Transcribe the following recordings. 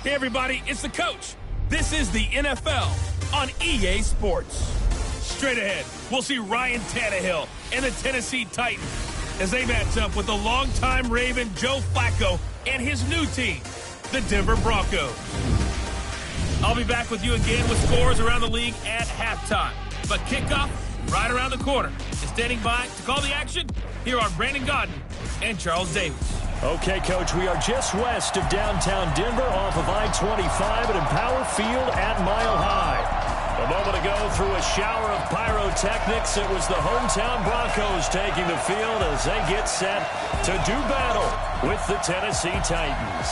Hey, everybody, it's the coach. This is the NFL on EA Sports. Straight ahead, we'll see Ryan Tannehill and the Tennessee Titans as they match up with the longtime Raven Joe Flacco and his new team, the Denver Broncos. I'll be back with you again with scores around the league at halftime. But kickoff right around the corner. And standing by to call the action, here are Brandon Gaudin and Charles Davis. Okay, Coach, we are just west of downtown Denver off of I-25 at Empower Field at Mile High. A moment ago, through a shower of pyrotechnics, it was the hometown Broncos taking the field as they get set to do battle with the Tennessee Titans.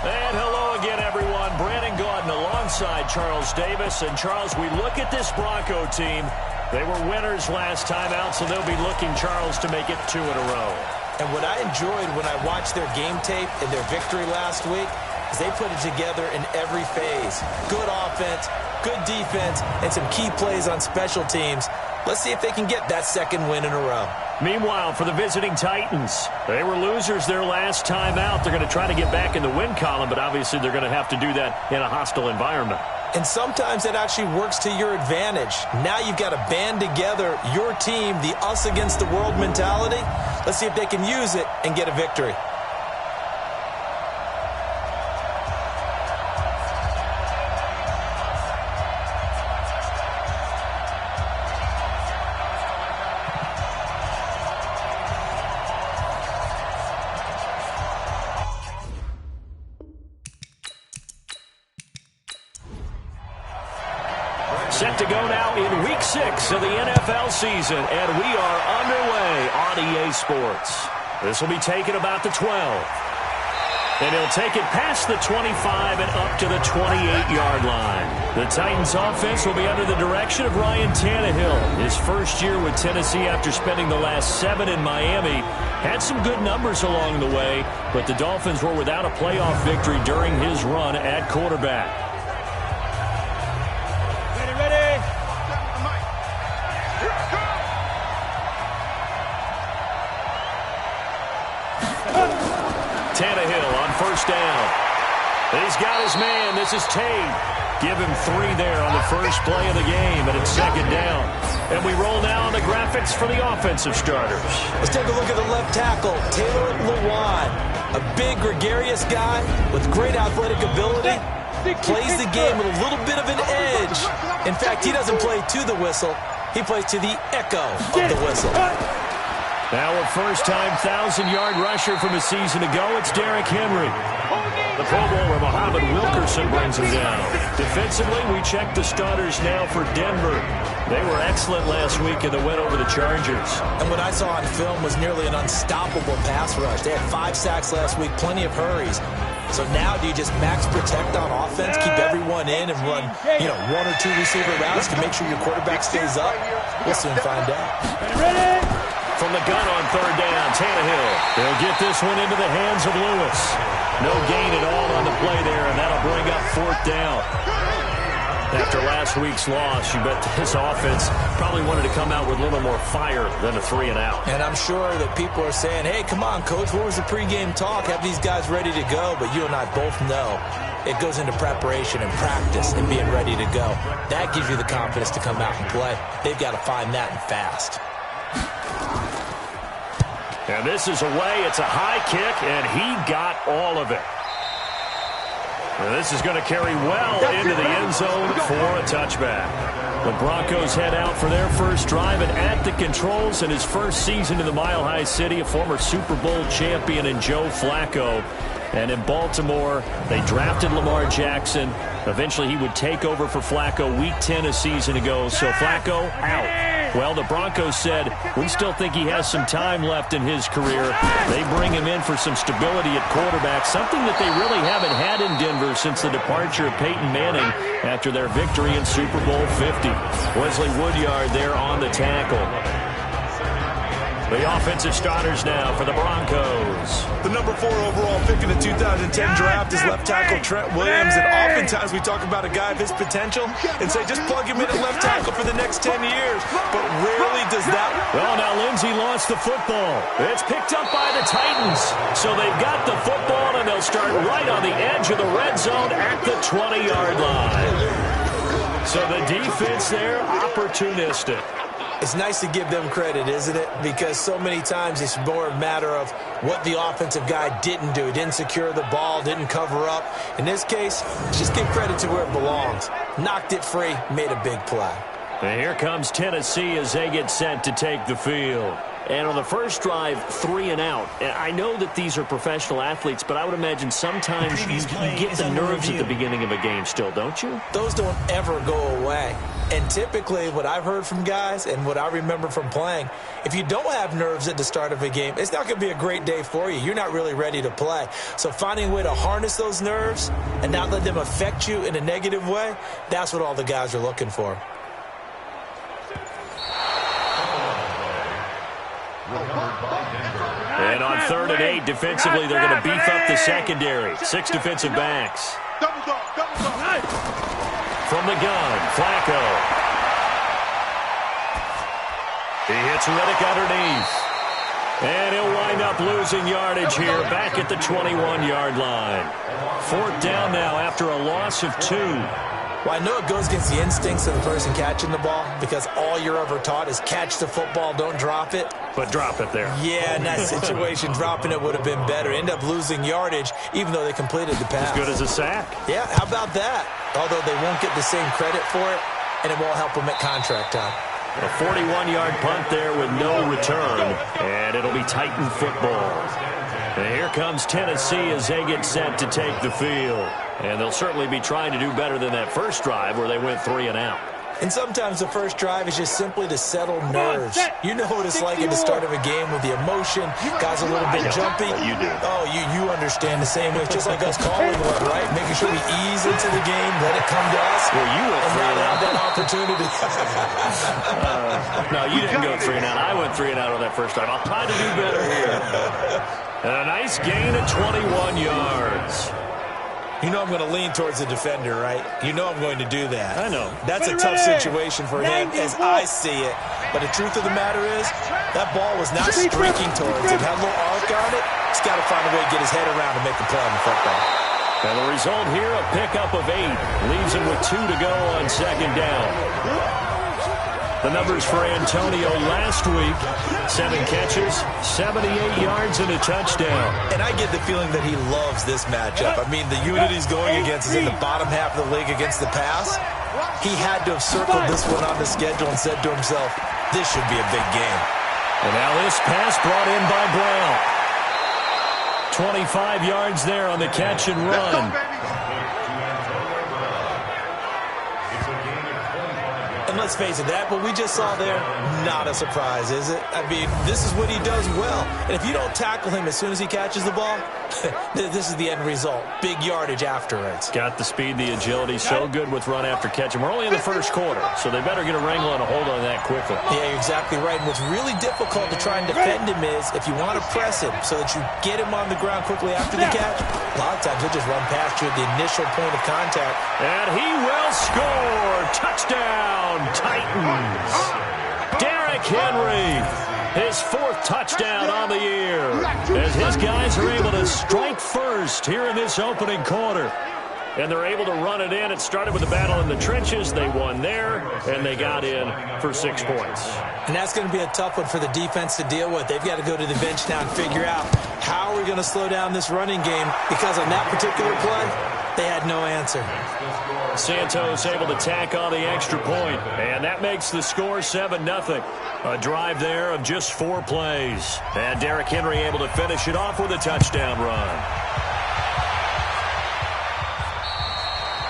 And hello again, everyone. Brandon Gaudin alongside Charles Davis. And, Charles, we look at this Bronco team. They were winners last time out, so they'll be looking, Charles, to make it 2 in a row. And what I enjoyed when I watched their game tape and their victory last week is they put it together in every phase. Good offense, good defense, and some key plays on special teams. Let's see if they can get that second win in a row. Meanwhile, for the visiting Titans, they were losers their last time out. They're going to try to get back in the win column, but obviously they're going to have to do that in a hostile environment. And sometimes it actually works to your advantage. Now you've got to band together your team, the us against the world mentality. Let's see if they can use it and get a victory. Set to go now in Week 6 of the NFL season, and we are underway on EA Sports. This will be taken about the 12. And he'll take it past the 25 and up to the 28-yard line. The Titans offense will be under the direction of Ryan Tannehill. His first year with Tennessee after spending the last 7 in Miami. Had some good numbers along the way, but the Dolphins were without a playoff victory during his run at quarterback. Tannehill on first down. He's got his man. This is Tate. Give him 3 there on the first play of the game, and it's second down. And we roll now on the graphics for the offensive starters. Let's take a look at the left tackle, Taylor Lewan. A big, gregarious guy with great athletic ability. Plays the game with a little bit of an edge. In fact, he doesn't play to the whistle. He plays to the echo of the whistle. Now a first-time 1,000-yard rusher from a season ago, it's Derrick Henry. The Pro Bowler, Muhammad Wilkerson, brings him down. Defensively, we check the starters now for Denver. They were excellent last week in the win over the Chargers. And what I saw on film was nearly an unstoppable pass rush. They had 5 sacks last week, plenty of hurries. So now do you just max protect on offense, keep everyone in, and run, 1 or 2 receiver routes to make sure your quarterback stays up? We'll soon find out. Ready? From the gun on third down, Tannehill. They'll get this one into the hands of Lewis. No gain at all on the play there, and that'll bring up 4th down. After last week's loss, you bet this offense probably wanted to come out with a little more fire than a 3-and-out. And I'm sure that people are saying, hey, come on, Coach, what was the pregame talk? Have these guys ready to go? But you and I both know it goes into preparation and practice and being ready to go. That gives you the confidence to come out and play. They've got to find that and fast. And this is away. It's a high kick, and he got all of it. And this is going to carry well into the end zone for a touchback. The Broncos head out for their first drive, and at the controls in his first season in the Mile High City, a former Super Bowl champion in Joe Flacco. And in Baltimore, they drafted Lamar Jackson. Eventually, he would take over for Flacco Week 10 a season ago. So Flacco out. Well, the Broncos said, we still think he has some time left in his career. They bring him in for some stability at quarterback, something that they really haven't had in Denver since the departure of Peyton Manning after their victory in Super Bowl 50. Wesley Woodyard there on the tackle. The offensive starters now for the Broncos. The number 4 overall pick in the 2010 draft is left tackle Trent Williams, and oftentimes we talk about a guy of his potential and say just plug him in at left tackle for the next 10 years, but rarely does that. Well, now Lindsey lost the football. It's picked up by the Titans. So they've got the football, and they'll start right on the edge of the red zone at the 20-yard line. So the defense there, opportunistic. It's nice to give them credit, isn't it? Because so many times it's more a matter of what the offensive guy didn't do. He didn't secure the ball, didn't cover up. In this case, just give credit to where it belongs. Knocked it free, made a big play. And here comes Tennessee as they get set to take the field. And on the first drive, 3 and out. I know that these are professional athletes, but I would imagine sometimes you get the nerves at the beginning of a game still, don't you? Those don't ever go away. And typically what I've heard from guys and what I remember from playing, if you don't have nerves at the start of a game, it's not going to be a great day for you. You're not really ready to play. So finding a way to harness those nerves and not let them affect you in a negative way, that's what all the guys are looking for. And on 3rd and 8, defensively, they're going to beef up the secondary. 6 defensive backs. From the gun, Flacco. He hits Riddick underneath. And he'll wind up losing yardage here back at the 21-yard line. 4th down now after a loss of 2. Well, I know it goes against the instincts of the person catching the ball because all you're ever taught is catch the football, don't drop it. But drop it there. Yeah, in that situation, dropping it would have been better. End up losing yardage even though they completed the pass. As good as a sack. Yeah, how about that? Although they won't get the same credit for it, and it won't help them at contract time. A 41-yard punt there with no return, and it'll be Titan football. And here comes Tennessee as they get set to take the field. And they'll certainly be trying to do better than that first drive where they went 3 and out. And sometimes the first drive is just simply to settle nerves. You know what it's like at the start of a game with the emotion. Guys a little bit jumpy. You do. Oh, you understand the same way. It's just like us calling one, right? Making sure we ease into the game, let it come to us. Well, you went 3 and out. That opportunity. No, you didn't go 3 and out. I went 3 and out on that first drive. I'll try to do better here. And a nice gain of 21 yards. You know I'm going to lean towards the defender, right? You know I'm going to do that. I know. That's a tough situation for him as I see it. But the truth of the matter is, that ball was not streaking towards him. Had a little arc on it. He's got to find a way to get his head around and make a play on the football. And the result here, a pickup of 8. Leaves him with 2 to go on 2nd down. The numbers for Antonio last week, 7 catches, 78 yards, and a touchdown. And I get the feeling that he loves this matchup. I mean, the unit he's going against is in the bottom half of the league against the pass. He had to have circled this one on the schedule and said to himself, this should be a big game. And now this pass brought in by Brown. 25 yards there on the catch and run. And let's face it, that what we just saw there, not a surprise, is it? I mean, this is what he does well. And if you don't tackle him as soon as he catches the ball, this is the end result. Big yardage afterwards. Got the speed, the agility, so good with run after catch. And we're only in the first quarter, so they better get a wrangle and a hold on that quickly. Yeah, you're exactly right. And what's really difficult to try and defend him is if you want to press him so that you get him on the ground quickly after the catch, a lot of times he'll just run past you at the initial point of contact. And he will score. Touchdown, Titans. Derrick Henry, his 4th touchdown on the year, as his guys are able to strike first here in this opening quarter. And they're able to run it in. It started with a battle in the trenches. They won there, and they got in for 6 points. And that's going to be a tough one for the defense to deal with. They've got to go to the bench now and figure out how are we going to slow down this running game, because on that particular play, they had no answer. Santos able to tack on the extra point, and that makes the score 7-0. A drive there of just 4 plays. And Derrick Henry able to finish it off with a touchdown run.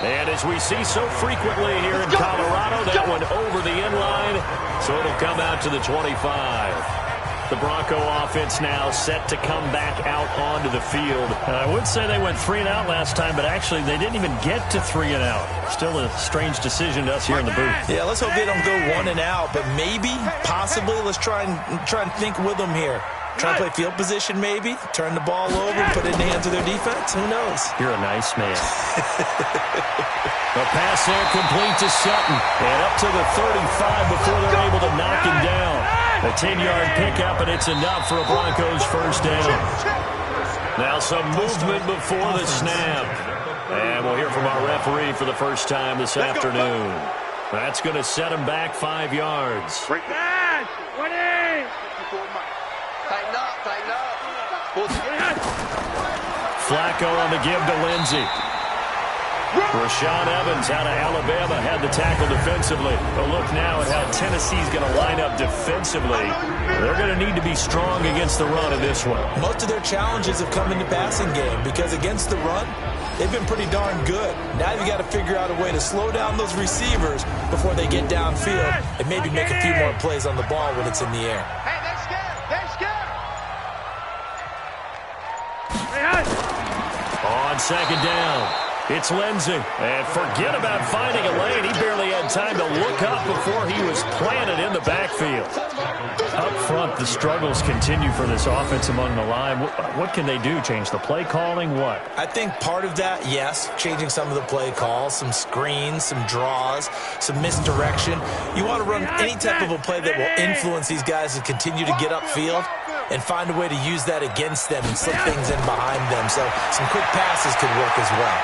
And as we see so frequently here in Colorado, that one over the end line, so it'll come out to the 25. The Bronco offense now set to come back out onto the field. I would say they went 3 and out last time, but actually they didn't even get to 3 and out. Still a strange decision to us here in the booth. Yeah, let's hope they don't go 1 and out, but maybe, possibly, let's try and think with them here. Try to play field position maybe, turn the ball over, put it in the hands of their defense. Who knows? You're a nice man. The pass there complete to Sutton. And up to the 35 before they're able to knock him down. A 10-yard pickup, and it's enough for a Broncos first down. Now some movement before the snap. And we'll hear from our referee for the first time this afternoon. That's going to set him back 5 yards. Flacco on the give to Lindsey. Rashaan Evans out of Alabama had the tackle defensively. But look now at how Tennessee's going to line up defensively. They're going to need to be strong against the run in this one. Most of their challenges have come in the passing game because against the run, they've been pretty darn good. Now you've got to figure out a way to slow down those receivers before they get downfield and maybe make a few more plays on the ball when it's in the air. Hey, they're scared. They're scared. On second down, it's Lindsey. And forget about finding a lane. He barely had time to look up before he was planted in the backfield. Up front, the struggles continue for this offense among the line. What can they do? Change the play calling? What? I think part of that, yes, changing some of the play calls, some screens, some draws, some misdirection. You want to run any type of a play that will influence these guys to continue to get upfield and find a way to use that against them and slip things in behind them. So some quick passes could work as well.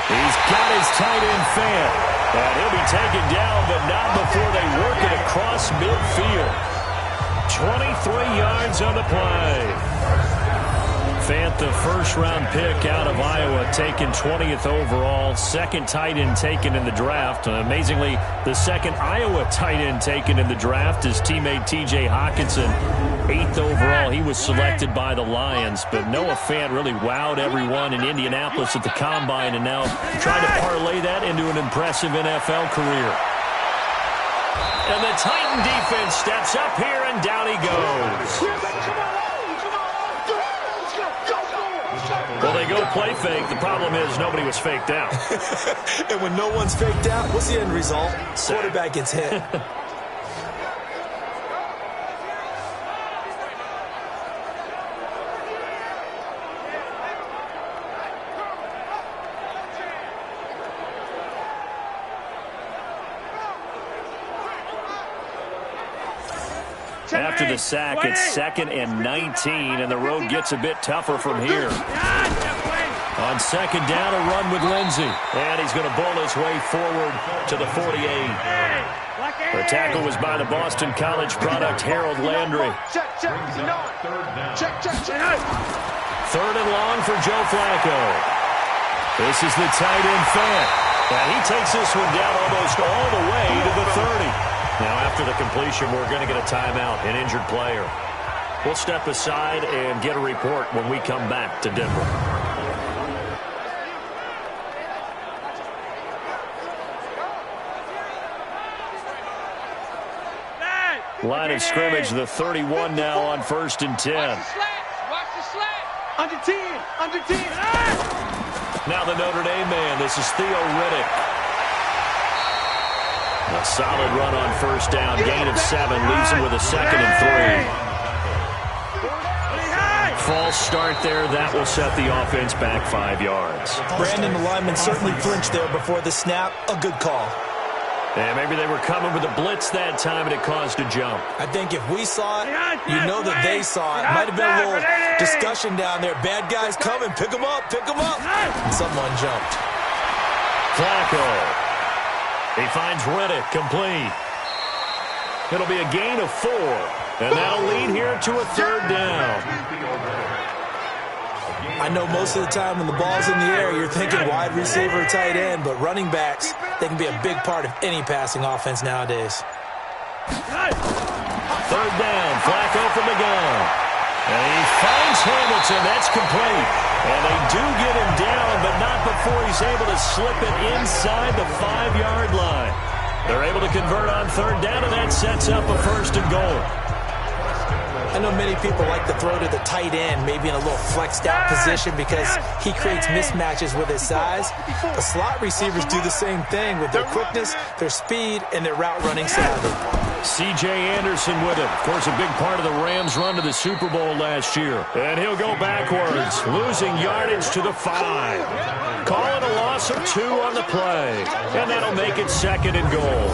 He's got his tight end Fant. And he'll be taken down, but not before they work it across midfield. 23 yards on the play. Fant, the first-round pick out of Iowa, taken 20th overall. Second tight end taken in the draft. Amazingly, the second Iowa tight end taken in the draft is teammate T.J. Hockenson. 8th overall, he was selected by the Lions. But Noah Fant really wowed everyone in Indianapolis at the Combine and now trying to parlay that into an impressive NFL career. And the Titan defense steps up here, and down he goes. Well, they go play fake. The problem is nobody was faked out. And when no one's faked out, what's the end result? Quarterback gets hit. After the sack, it's 2nd and 19, and the road gets a bit tougher from here. On second down, a run with Lindsey. And he's going to bull his way forward to the 48. The tackle was by the Boston College product, Harold Landry. Third and long for Joe Flacco. This is the tight end Fant. And he takes this one down almost all the way to the 30. Now, after the completion, we're going to get a timeout, an injured player. We'll step aside and get a report when we come back to Denver. Line of scrimmage, the 31 now on 1st and 10. Watch the slant. Under 10. Under 10. Now the Notre Dame man. This is Theo Riddick. A solid run on first down. Gain of 7. Leaves him with a 2nd and 3. False start there. That will set the offense back 5 yards. Brandon, the lineman certainly flinched there before the snap. A good call. And maybe they were coming with a blitz that time, and it caused a jump. I think if we saw it, you know that they saw it. Might have been a little discussion down there. Bad guys coming. Pick them up. Pick them up. And someone jumped. Flacco. He finds Riddick complete. It'll be a gain of 4. And that'll lead here to a 3rd down. I know most of the time when the ball's in the air, you're thinking wide receiver, tight end, but running backs, they can be a big part of any passing offense nowadays. 3rd down, Flacco from the gun. And he finds Hamilton. That's complete. And they do get him down, but not before he's able to slip it inside the 5-yard line. They're able to convert on 3rd down, and that sets up a 1st and goal. I know many people like to throw to the tight end, maybe in a little flexed out position because he creates mismatches with his size. The slot receivers do the same thing with their quickness, their speed, and their route running savvy. C.J. Anderson with him. Of course, a big part of the Rams' run to the Super Bowl last year. And he'll go backwards, losing yardage to the 5. Calling a loss of 2 on the play. And that'll make it 2nd and goal.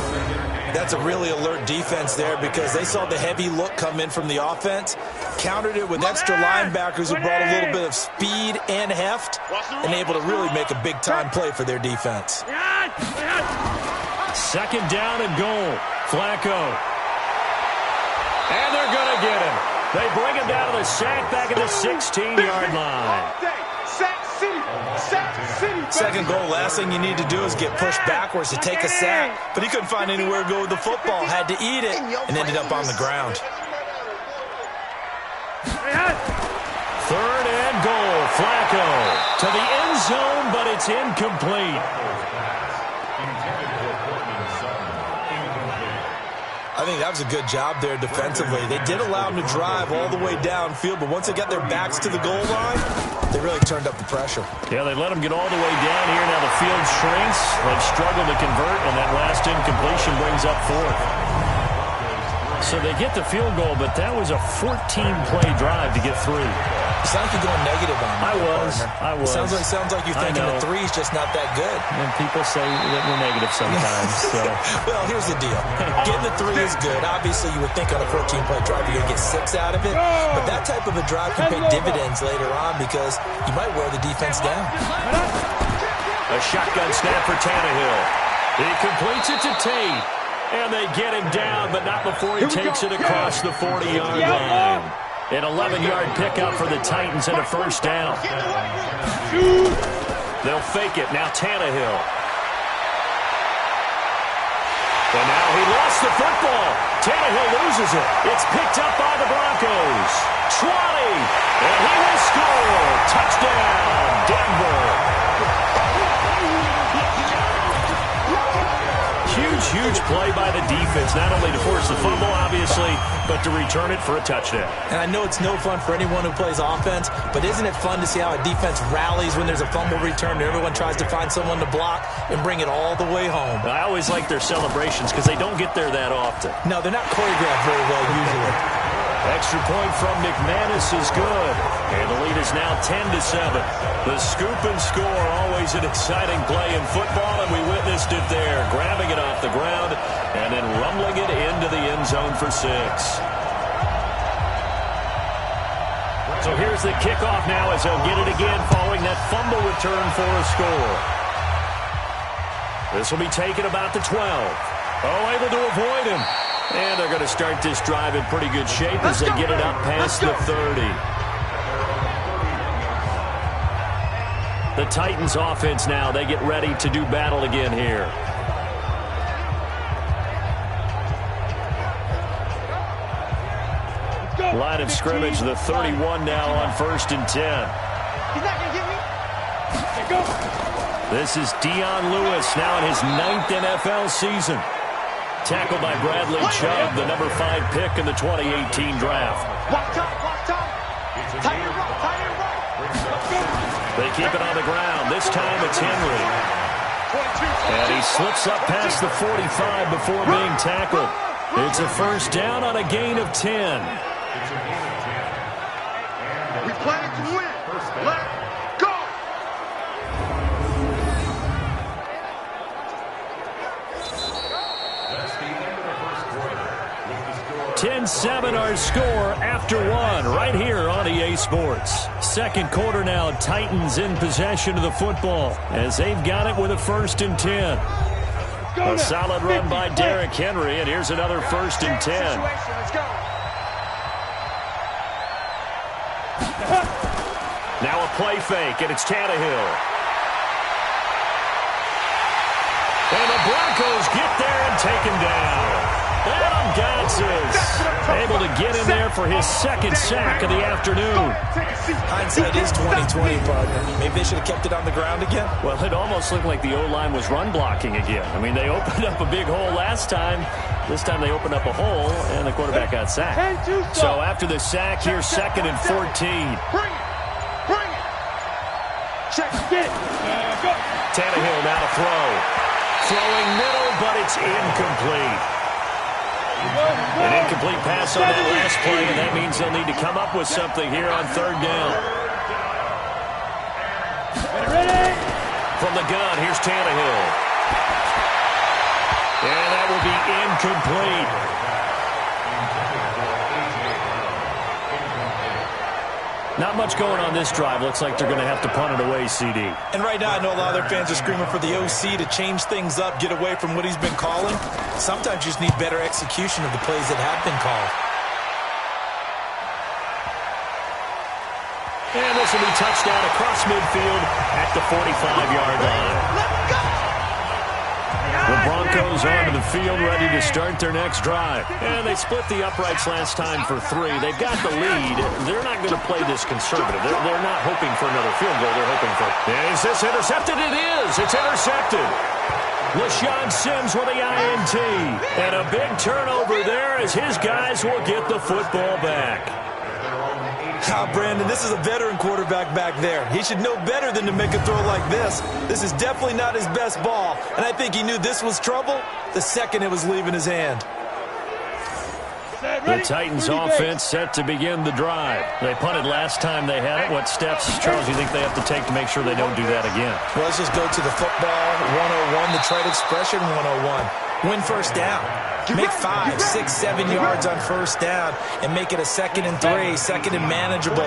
That's a really alert defense there because they saw the heavy look come in from the offense, countered it with extra linebackers who brought a little bit of speed and heft, and able to really make a big-time play for their defense. 2nd down and goal. Flacco. And they're going to get him. They bring him down to the sack back at the 16-yard line. Second goal, last thing you need to do is get pushed backwards to take a sack. But he couldn't find anywhere to go with the football, had to eat it, and ended up on the ground. 3rd and goal. Flacco to the end zone, but it's incomplete. I think that was a good job there defensively. They did allow them to drive all the way downfield, but once they got their backs to the goal line, they really turned up the pressure. Yeah, they let them get all the way down here. Now the field shrinks. They've struggled to convert, and that last incompletion brings up 4th. So they get the field goal, but that was a 14-play drive to get 3. You sound like you're going negative on me. I was. Sounds like you're thinking the 3's just not that good. And people say that we're negative sometimes. So. Well, here's the deal. Getting the 3 is good. Obviously, you would think on a 14-play drive you're going to get 6 out of it. But that type of a drive can pay dividends later on because you might wear the defense down. A shotgun snap for Tannehill. He completes it to Tate. And they get him down, but not before he takes it across the 40-yard line. An 11-yard pickup for the Titans and a 1st down. They'll fake it. Now Tannehill. And now he lost the football. Tannehill loses it. It's picked up by the Broncos. 20. And he will score. Touchdown, Denver. Huge play by the defense, not only to force the fumble, obviously, but to return it for a touchdown. And I know it's no fun for anyone who plays offense, but isn't it fun to see how a defense rallies when there's a fumble return and everyone tries to find someone to block and bring it all the way home? I always like their celebrations because they don't get there that often. No, they're not choreographed very well usually. Extra point from McManus is good. And the lead is now 10-7. The scoop and score, always an exciting play in football, and we witnessed it there. Grabbing it off the ground and then rumbling it into the end zone for 6. So here's the kickoff now as they'll get it again following that fumble return for a score. This will be taken about the 12. Oh, able to avoid him. And they're going to start this drive in pretty good shape as they get it up past the 30. The Titans offense now, they get ready to do battle again here. Line of scrimmage, the 31 now on 1st and 10. He's not going to get me. Go. This is Dion Lewis now in his 9th NFL season. Tackled by Bradley Chubb, the number 5 pick in the 2018 draft. Walk time. Tight end right. They keep it on the ground. This time it's Henry. And he slips up past the 45 before being tackled. It's a 1st down on a gain of 10. We plan to win. Let's go. 10-7 our score after 1 right here on EA Sports. 2nd quarter now, Titans in possession of the football as they've got it with a 1st and 10. A solid run by Derrick Henry, and here's another 1st and 10. Now a play fake, and it's Tannehill. And the Broncos get there and take him down. Adam Gotsis able to get in there for his 2nd sack of the afternoon. Hindsight is 20/20, partner. Maybe they should have kept it on the ground again. Well, it almost looked like the O-line was run blocking again. I mean, they opened up a big hole last time. This time they opened up a hole, and the quarterback got sacked. So after the sack, here's 2nd and 14. Bring it. Check, get it. Go. Tannehill now to throw. Throwing middle, but it's incomplete. An incomplete pass on that last play, and that means they'll need to come up with something here on 3rd down. Ready? From the gun, here's Tannehill. And that will be incomplete. Not much going on this drive. Looks like they're going to have to punt it away, CD. And right now, I know a lot of their fans are screaming for the OC to change things up, get away from what he's been calling. Sometimes you just need better execution of the plays that have been called. And this will be touchdown across midfield at the 45-yard line. Let's go. The Broncos onto the field, ready to start their next drive. And they split the uprights last time for 3. They've got the lead. They're not going to play this conservative. They're not hoping for another field goal. They're hoping for... Is this intercepted? It is. It's intercepted. LaShawn Sims with the INT. And a big turnover there as his guys will get the football back. Brandon, this is a veteran quarterback back there. He should know better than to make a throw like this. This is definitely not his best ball, and I think he knew this was trouble the second it was leaving his hand. The Titans offense set to begin the drive. They punted last time they had it. What steps, Charles, do you think they have to take to make sure they don't do that again? Well, let's just go to the football 101, the trade expression 101. Win first down. Make 5, 6, 7 yards on first down and make it a 2nd and 3, 2nd and manageable.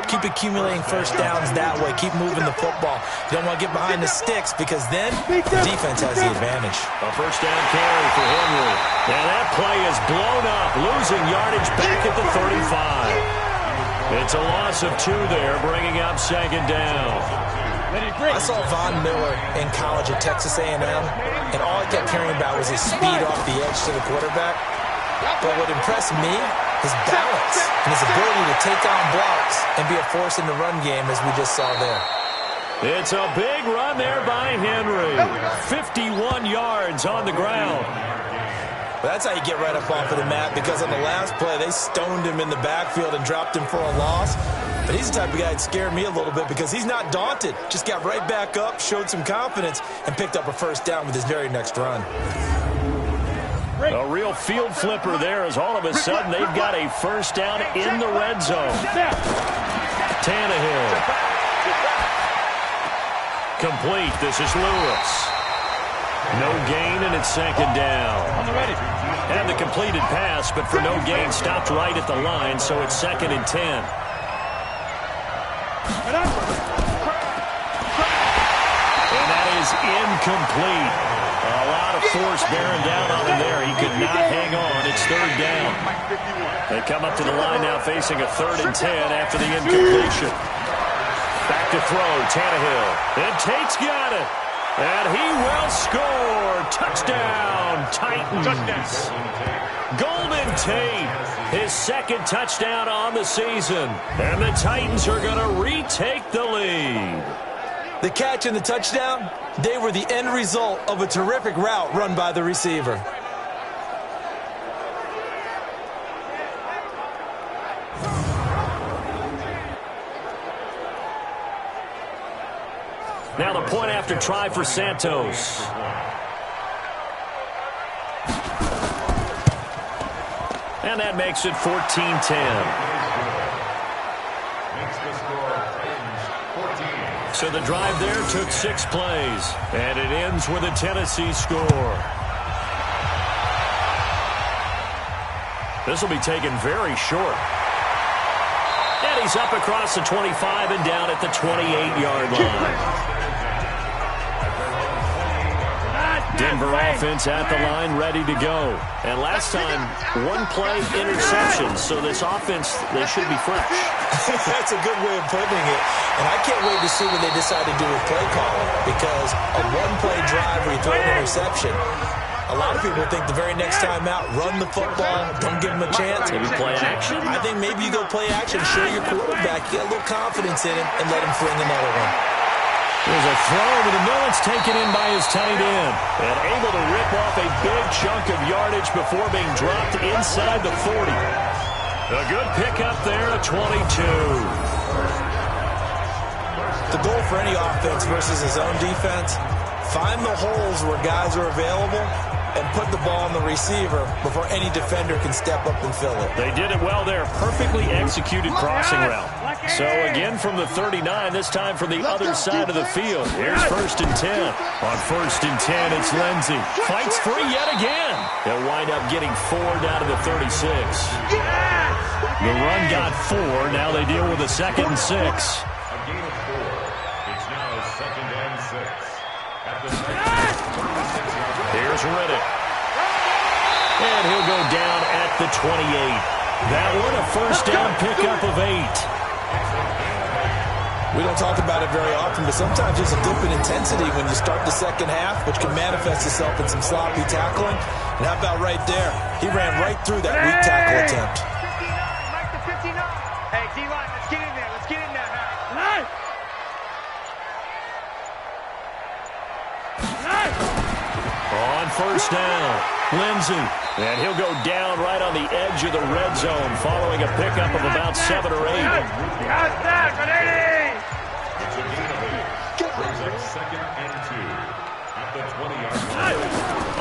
Keep accumulating first downs that way. Keep moving the football. You don't want to get behind the sticks because then the defense has the advantage. A first down carry for Henry. Now that play is blown up, losing yardage back at the 35. It's a loss of 2 there, bringing up 2nd down. I saw Von Miller in college at Texas A&M, and all I kept hearing about was his speed off the edge to the quarterback. But what impressed me, his balance and his ability to take on blocks and be a force in the run game, as we just saw there. It's a big run there by Henry. 51 yards on the ground. Well, that's how you get right up off of the mat, because on the last play, they stoned him in the backfield and dropped him for a loss. But he's the type of guy that scared me a little bit because he's not daunted. Just got right back up, showed some confidence, and picked up a first down with his very next run. A real field flipper there as all of a sudden they've got a first down in the red zone. Tannehill. Complete. This is Lewis. No gain, and it's 2nd down. And the completed pass, but for no gain, stopped right at the line, so it's 2nd and 10. And that is incomplete. A lot of force bearing down on him there. He could not hang on. It's 3rd down. They come up to the line now facing a 3rd and 10 after the incompletion. Back to throw, Tannehill. And Tate's got it. And he will score. Touchdown, Titans. Golden Tate, his 2nd touchdown on the season. And the Titans are going to retake the lead. The catch and the touchdown, they were the end result of a terrific route run by the receiver. Now the point after try for Santos. And that makes it 14-10. So the drive there took 6 plays, and it ends with a Tennessee score. This will be taken very short. And he's up across the 25 and down at the 28-yard line. Denver offense at the line, ready to go. And last time, 1 play interception. So this offense, they should be fresh. That's a good way of putting it. And I can't wait to see what they decide to do with play calling, because a 1-play drive where you throw an interception, a lot of people think the very next time out, run the football, don't give him a chance. Maybe play action? I think maybe you go play action, show your quarterback, get a little confidence in him, and let him fling another one. There's a throw over the middle. It's taken in by his tight end. And able to rip off a big good chunk of yardage before being dropped inside the 40. A good pickup there at 22. The goal for any offense versus his own defense, find the holes where guys are available and put the ball on the receiver before any defender can step up and fill it. They did it well there. Perfectly executed crossing route. So again from the 39, this time from the other side of the field. Here's 1st and 10. On 1st and 10, it's Lindsey. Fights free yet again. They'll wind up getting 4 down to the 36. The run got 4. Now they deal with a 2nd and 6. A gain of 4. It's now 2nd and 6. At the 6. Here's Riddick. And he'll go down at the 28. That one a 1st down pickup of 8. We don't talk about it very often, but sometimes there's a dip in intensity when you start the second half, which can manifest itself in some sloppy tackling. And how about right there? He ran right through that weak tackle attempt. 59, Mike to 59. Hey, D-line, let's get in there. Let's get in there now. On 1st down, Lindsey. And he'll go down right on the edge of the red zone following a pickup of about 7 or 8. Got that, ready! It's a gain of 8. Brings up 2nd and 2. At the 20-yard line.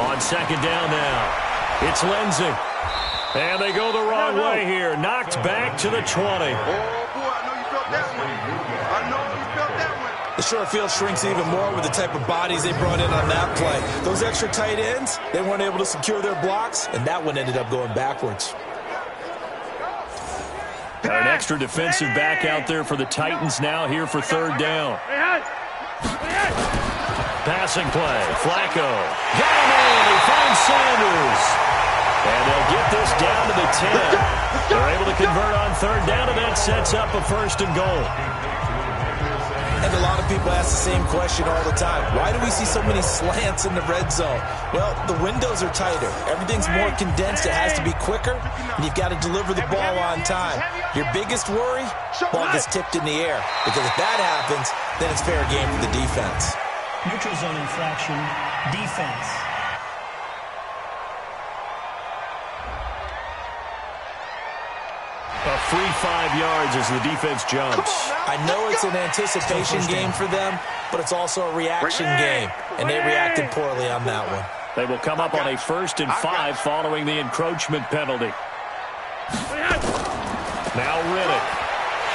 On 2nd down now, it's Lindsey. And they go the wrong way here. Knocked back to the 20. Oh, boy, I know you felt that one. I know you felt that one. The short field shrinks even more with the type of bodies they brought in on that play. Those extra tight ends, they weren't able to secure their blocks, and that one ended up going backwards. An extra defensive back out there for the Titans now here for 3rd down. Passing play, Flacco. Got him in, he finds Sanders. And they'll get this down to the 10. They're able to convert on 3rd down, and that sets up a 1st and goal. And a lot of people ask the same question all the time. Why do we see so many slants in the red zone? Well, the windows are tighter. Everything's more condensed. It has to be quicker, and you've got to deliver the ball on time. Your biggest worry? Ball gets tipped in the air. Because if that happens, then it's fair game for the defense. Neutral zone infraction, defense. A free 5 yards as the defense jumps. I know it's an anticipation game for them, but it's also a reaction game, and they reacted poorly on that one. They will come up on a 1st and 5 following the encroachment penalty. Now Riddick.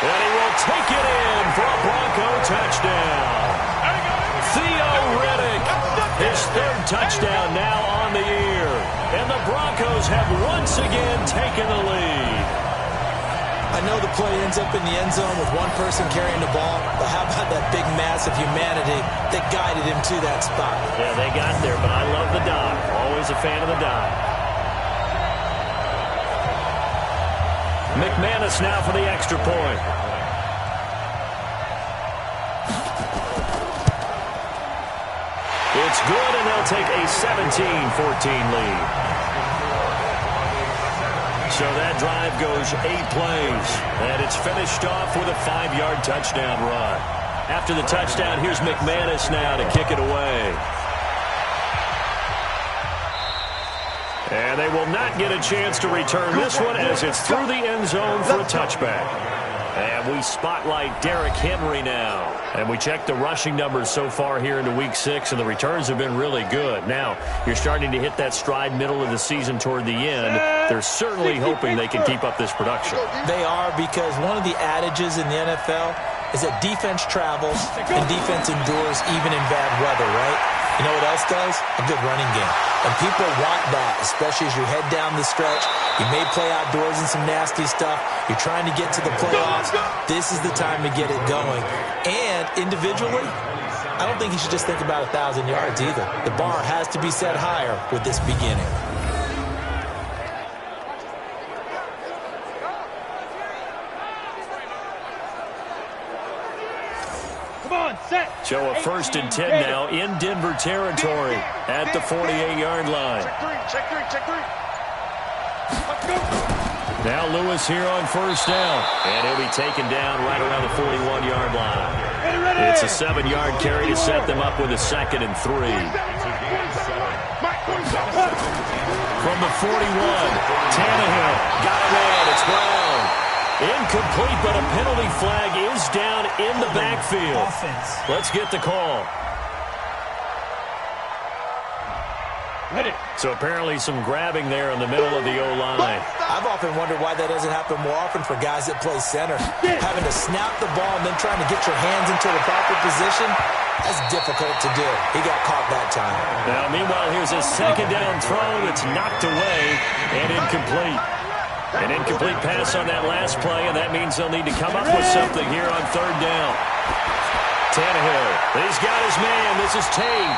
And he will take it in for a Bronco touchdown. Theo Riddick, his 3rd touchdown now on the year. And the Broncos have once again taken the lead. I know the play ends up in the end zone with one person carrying the ball, but how about that big mass of humanity that guided him to that spot? Yeah, they got there, but I love the dive. Always a fan of the dive. McManus now for the extra point. It's good, and they'll take a 17-14 lead. So that drive goes 8 plays, and it's finished off with a 5-yard touchdown run. After the touchdown, here's McManus now to kick it away. And they will not get a chance to return this one as it's through the end zone for a touchback. And we spotlight Derrick Henry now. And we check the rushing numbers so far here into Week 6, and the returns have been really good. Now, you're starting to hit that stride middle of the season toward the end. They're certainly hoping they can keep up this production. They are, because one of the adages in the NFL is that defense travels and defense endures even in bad weather, right? You know what else does? A good running game. And people want that, especially as you head down the stretch. You may play outdoors in some nasty stuff. You're trying to get to the playoffs. This is the time to get it going. And individually, I don't think you should just think about 1,000 yards either. The bar has to be set higher with this beginning. So a 1st and 10 now in Denver territory at the 48-yard line. Check three. Let's go. Now Lewis here on 1st down. And he'll be taken down right around the 41-yard line. It's a 7-yard carry to set them up with a 2nd and 3. from the 41. Tannehill got it in. It's Brown. Incomplete, but a penalty flag is down in the backfield. Let's get the call. So apparently some grabbing there in the middle of the O-line. I've often wondered why that doesn't happen more often for guys that play center. Having to snap the ball and then trying to get your hands into the proper position, that's difficult to do. He got caught that time. Now, meanwhile, here's a second down throw that's knocked away and incomplete. An incomplete pass on that last play, and that means they'll need to come up with something here on third down. Tannehill, he's got his man. This is Tate.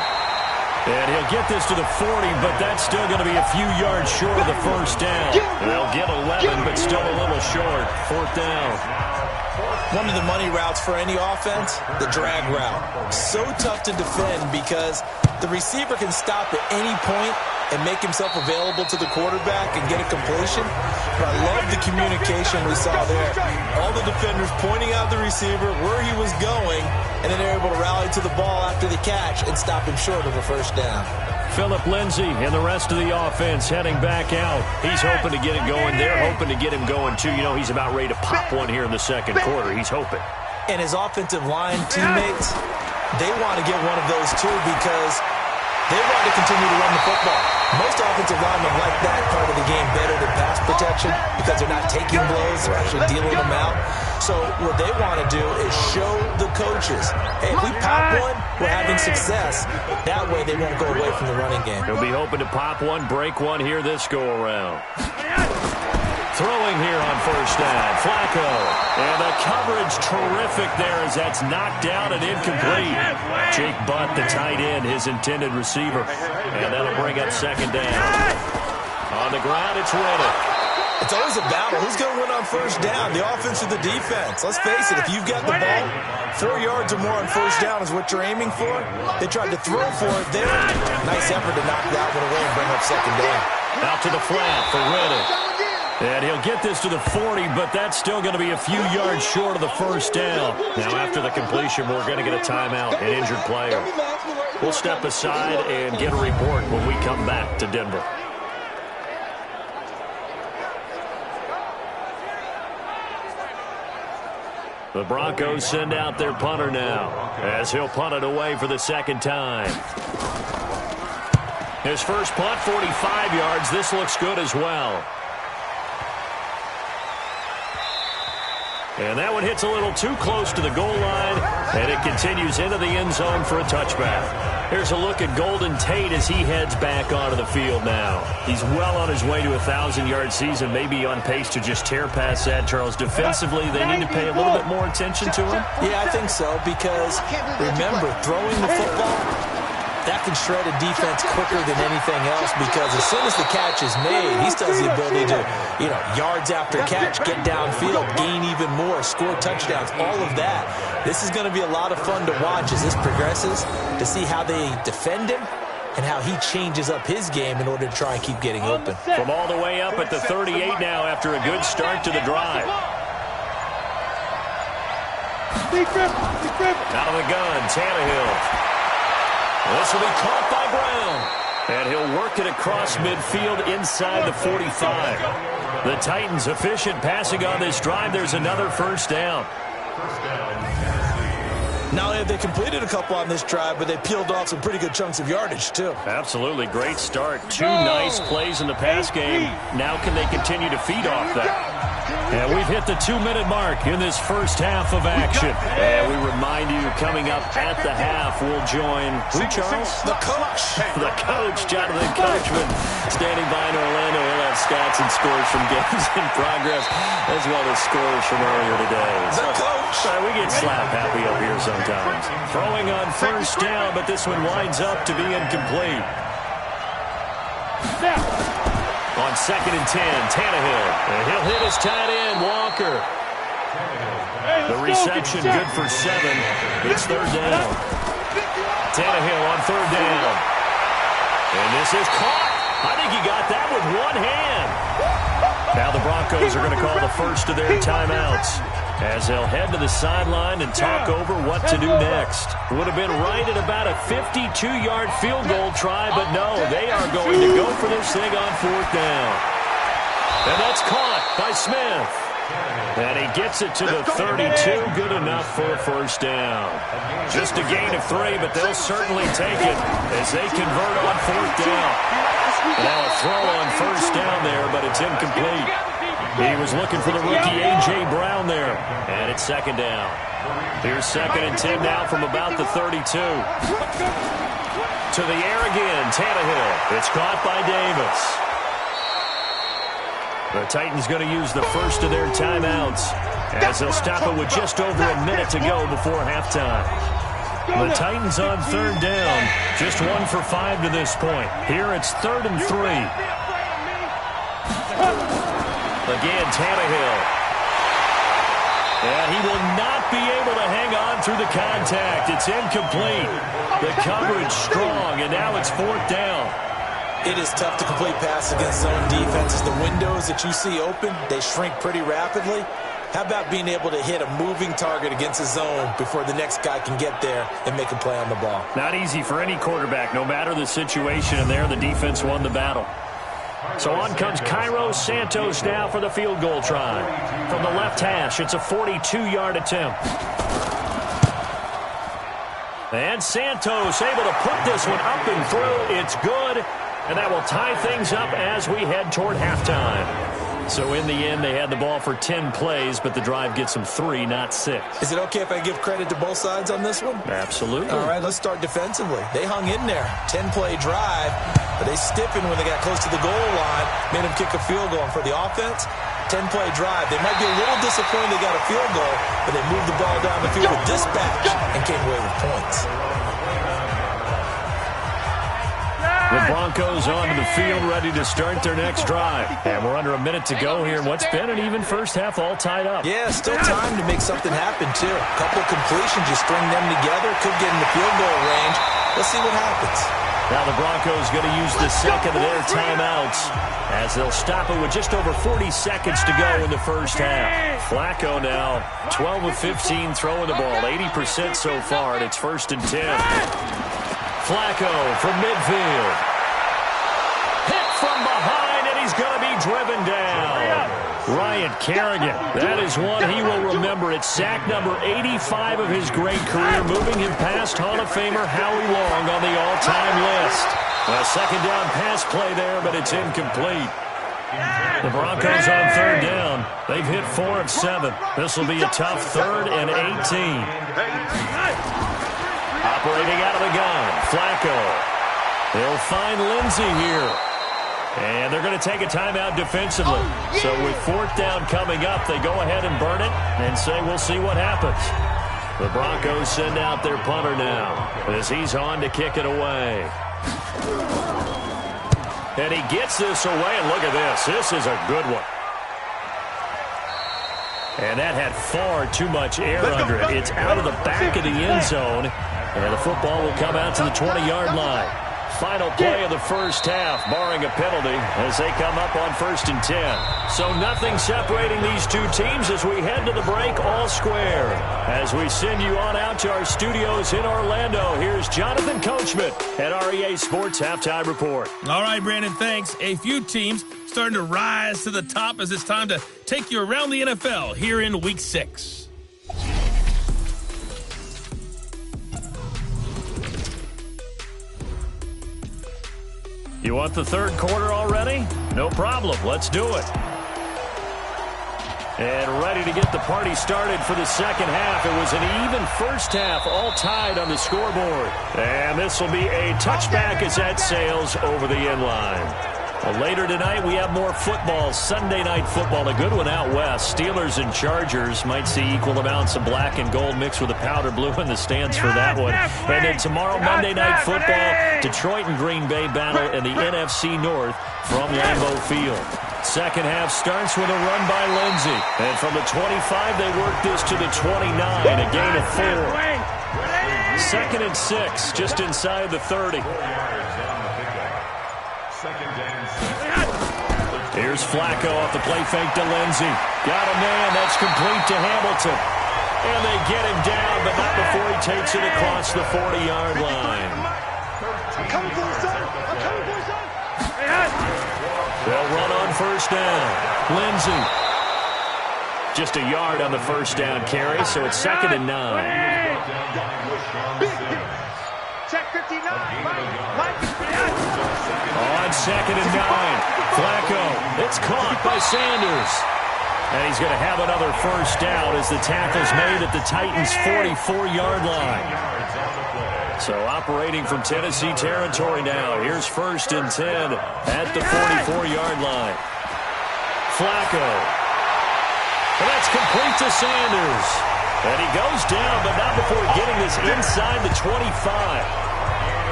And he'll get this to the 40, but that's still going to be a few yards short of the first down. They'll get 11, but still a little short. Fourth down. One of the money routes for any offense, the drag route. So tough to defend because the receiver can stop at any point and make himself available to the quarterback and get a completion. But I love the communication we saw there. All the defenders pointing out the receiver, where he was going, and then they're able to rally to the ball after the catch and stop him short of a first down. Phillip Lindsay and the rest of the offense heading back out. He's hoping to get it going. They're hoping to get him going, too. You know, he's about ready to pop one here in the second quarter. He's hoping. And his offensive line teammates, they want to get one of those, too, because they want to continue to run the football. Most offensive linemen like that part of the game better than pass protection because they're not taking blows, they're actually dealing them out. So what they want to do is show the coaches, hey, if we pop one, we're having success. That way they won't go away from the running game. He'll be hoping to pop one, break one here this go-around. Throwing here on first down, Flacco. And the coverage terrific there as that's knocked down and incomplete. Jake Butt, the tight end, his intended receiver. And that'll bring up second down. On the ground, it's Reddick. It's always a battle. Who's going to win on first down, the offense or the defense? Let's face it, if you've got the ball, 4 yards or more on first down is what you're aiming for. They tried to throw for it there. Nice effort to knock that one away and bring up second down. Out to the flat for Reddick. And he'll get this to the 40, but that's still going to be a few yards short of the first down. Now, after the completion, we're going to get a timeout, an injured player. We'll step aside and get a report when we come back to Denver. The Broncos send out their punter now as he'll punt it away for the second time. His first punt, 45 yards. This looks good as well. And that one hits a little too close to the goal line, and it continues into the end zone for a touchback. Here's a look at Golden Tate as he heads back onto the field now. He's well on his way to a 1,000-yard season, maybe on pace to just tear past that, Charles. Defensively, they need to pay a little bit more attention to him. Yeah, I think so, because remember, throwing the football, that can shred a defense quicker than anything else because as soon as the catch is made, he still has the ability to, yards after catch, get downfield, gain even more, score touchdowns, all of that. This is going to be a lot of fun to watch as this progresses to see how they defend him and how he changes up his game in order to try and keep getting open. From all the way up at the 38 now after a good start to the drive. Out of the gun, Tannehill. This will be caught by Brown. And he'll work it across midfield inside the 45. The Titans efficient passing on this drive. There's another first down. Not only have they completed a couple on this drive, but they peeled off some pretty good chunks of yardage, too. Absolutely. Great start. Two nice plays in the pass game. Now can they continue to feed off that? And we've hit the 2-minute mark in this first half of action. And we remind you, coming up at the half, we'll join, who, Charles? The coach. The coach, Jonathan Coachman, standing by in Orlando. He'll have stats and scores from games in progress, as well as scores from earlier today. The coach. We get slap happy up here sometimes. Throwing on first down, but this one winds up to be incomplete. On second and 10, Tannehill. And he'll hit his tight end, Walker. The reception good for 7. It's third down. Tannehill on third down. And this is caught. I think he got that with one hand. Now the Broncos are going to call the first of their timeouts. as they'll head to the sideline and talk over what to do next. Would have been right at about a 52-yard field goal try, but no, they are going to go for this thing on 4th down. And that's caught by Smith. And he gets it to the 32. Good enough for a first down. Just a gain of 3, but they'll certainly take it as they convert on 4th down. Now a throw on first down there, but it's incomplete. He was looking for the rookie A.J. Brown there. And it's 2nd down. Here's 2nd and 10 now from about the 32. To the air again, Tannehill. It's caught by Davis. The Titans going to use the first of their timeouts as they'll stop it with just over a minute to go before halftime. The Titans on 3rd down, just 1 for 5 to this point. Here it's 3rd and 3. Again, Tannehill. And he will not be able to hang on through the contact. It's incomplete. The coverage strong, and now it's 4th down. It is tough to complete passes against zone defenses. The windows that you see open, they shrink pretty rapidly. How about being able to hit a moving target against a zone before the next guy can get there and make a play on the ball? Not easy for any quarterback, no matter the situation, and there the defense won the battle. So on comes Cairo Santos now for the field goal try. From the left hash, it's a 42-yard attempt. And Santos able to put this one up and through. It's good. And that will tie things up as we head toward halftime. So in the end, they had the ball for 10 plays, but the drive gets them 3, not 6. Is it okay if I give credit to both sides on this one? Absolutely. All right, let's start defensively. They hung in there. 10-play drive, but they stiffened when they got close to the goal line, made them kick a field goal. And for the offense, 10-play drive. They might be a little disappointed they got a field goal, but they moved the ball down the field with dispatch and came away with points. The Broncos onto the field, ready to start their next drive. And we're under a minute to go here in what's been an even first half, all tied up. Yeah, still time to make something happen, too. A couple completions, you string them together, could get in the field goal range. Let's see what happens. Now the Broncos going to use the second of their timeouts as they'll stop it with just over 40 seconds to go in the first half. Flacco now 12 of 15 throwing the ball, 80% so far, and it's 1st and 10. Flacco from midfield. Hit from behind, and he's going to be driven down. Ryan Kerrigan, that is one he will remember. It's sack number 85 of his great career, moving him past Hall of Famer Howie Long on the all-time list. A 2nd down pass play there, but it's incomplete. The Broncos on 3rd down. They've hit 4 of 7. This will be a tough 3rd and 18. Operating out of the gun, Flacco. He'll find Lindsey here. And they're going to take a timeout defensively. So with 4th down coming up, they go ahead and burn it and say we'll see what happens. The Broncos send out their punter now as he's on to kick it away. And he gets this away, and look at this. This is a good one. And that had far too much air under it. It's out of the back of the end zone. And the football will come out to the 20-yard line. Final play of the first half, barring a penalty, as they come up on 1st and 10. So nothing separating these two teams as we head to the break, all square. As we send you on out to our studios in Orlando, here's Jonathan Coachman at REA Sports Halftime Report. All right, Brandon, thanks. A few teams starting to rise to the top as it's time to take you around the NFL here in Week 6. You want the 3rd quarter already? No problem. Let's do it. And ready to get the party started for the 2nd half. It was an even first half, all tied on the scoreboard. And this will be a touchback as that sails over the end line. Well, later tonight, we have more football, Sunday night football, a good one out west. Steelers and Chargers might see equal amounts of black and gold mixed with a powder blue in the stands for that one. And then tomorrow, Monday night football, Detroit and Green Bay battle in the NFC North from Lambeau Field. 2nd half starts with a run by Lindsey. And from the 25, they work this to the 29, a gain of 4. 2nd and 6, just inside the 30. Here's Flacco off the play fake to Lindsey. Got a man. That's complete to Hamilton. And they get him down, but not before he takes it across the 40-yard line. I'm coming for you, son. I'm coming for you, son. They'll run on first down. Lindsey. Just a yard on the first down carry, so it's 2nd and 9. Check 59. On 2nd and 9. Flacco. It's caught by Sanders. And he's going to have another first down as the tackle's made at the Titans' 44-yard line. So operating from Tennessee territory now. Here's 1st and 10 at the 44-yard line. Flacco. And that's complete to Sanders. And he goes down, but not before getting this inside the 25.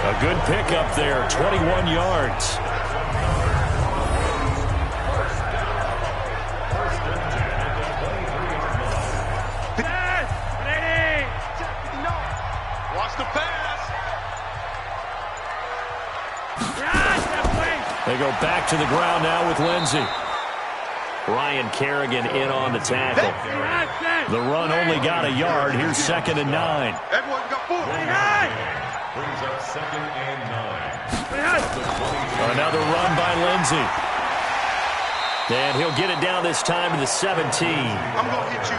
A good pickup there, 21 yards. Watch the pass. They go back to the ground now with Lindsey. Ryan Kerrigan in on the tackle. The run only got a yard. Here's 2nd and 9. Everyone got 4. Brings up 2nd and 9. Another run by Lindsey. And he'll get it down this time to the 17. I'm going to hit you.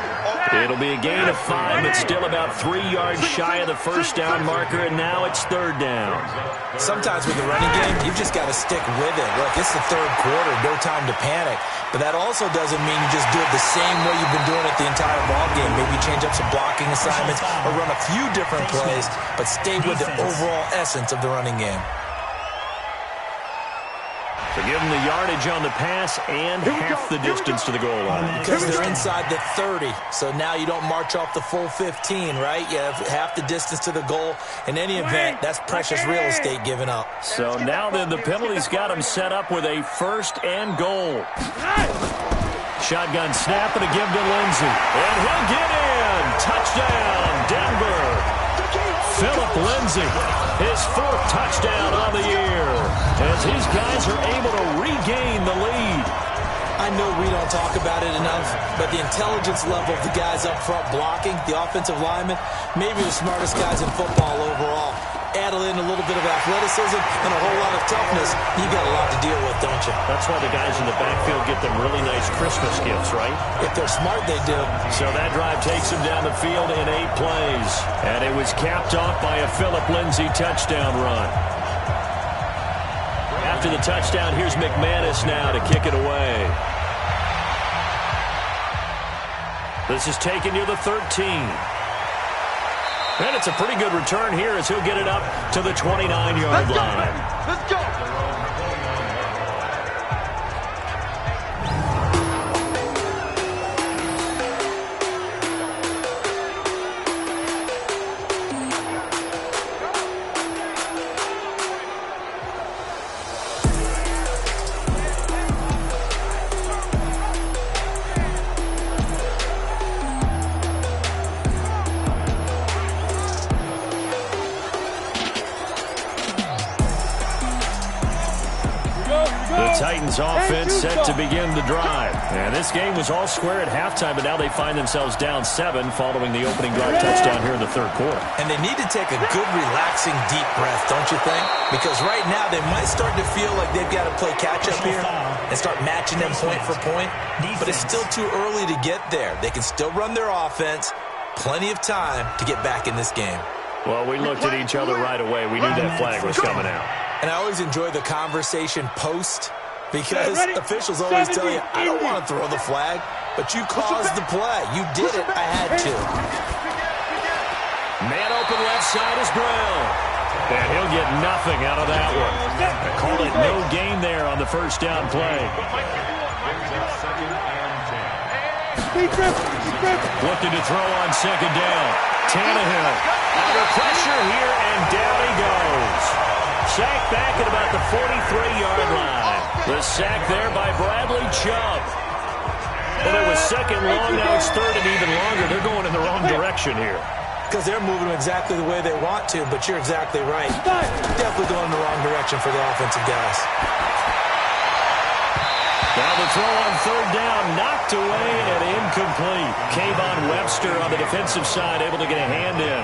It'll be a gain of 5, but still about 3 yards shy of the first down marker, and now it's 3rd down. Sometimes with the running game, you've just got to stick with it. Look, it's the 3rd quarter, no time to panic. But that also doesn't mean you just do it the same way you've been doing it the entire ball game. Maybe change up some blocking assignments or run a few different plays, but stay with the overall essence of the running game. To give them the yardage on the pass and half the distance to the goal line. Because they're inside the 30, so now you don't march off the full 15, right? You have half the distance to the goal. In any event, that's precious real estate given up. So now then the penalty's got him set up with a 1st and goal. Shotgun snap and a give to Lindsey. And he'll get in. Touchdown, Denver. Phillip Lindsey, his 4th touchdown on the year, as his guys are able to regain the lead. I know we don't talk about it enough, but the intelligence level of the guys up front blocking, the offensive linemen, maybe the smartest guys in football overall. Add in a little bit of athleticism and a whole lot of toughness, you got a lot to deal with, don't you? That's why the guys in the backfield get them really nice Christmas gifts, right? If they're smart, they do. So that drive takes them down the field in 8 plays. And it was capped off by a Phillip Lindsey touchdown run. After the touchdown, here's McManus now to kick it away. This is taken near the 13. And it's a pretty good return here as he'll get it up to the 29-yard line. Let's go. Titans offense set to begin the drive. And this game was all square at halftime, but now they find themselves down 7 following the opening drive touchdown here in the 3rd quarter. And they need to take a good, relaxing, deep breath, don't you think? Because right now they might start to feel like they've got to play catch-up here and start matching them point for point. But it's still too early to get there. They can still run their offense. Plenty of time to get back in this game. Well, we looked at each other right away. We knew that flag was coming out. And I always enjoy the conversation post, because officials always tell you, I don't want to throw the flag, but you caused the play. You did it. I had to. Man open left side is Brown. And he'll get nothing out of that one. I call it no gain there on the first down play. Looking to throw on 2nd down. Tannehill under pressure here, and down he goes. Sacked back at about the 43-yard line. The sack there by Bradley Chubb. Well, it was 2nd long, now it's 3rd and even longer. They're going in the wrong direction here. Because they're moving exactly the way they want to, but you're exactly right. Definitely going in the wrong direction for the offensive guys. Now throw on third down, knocked away and incomplete. Kayvon Webster on the defensive side able to get a hand in.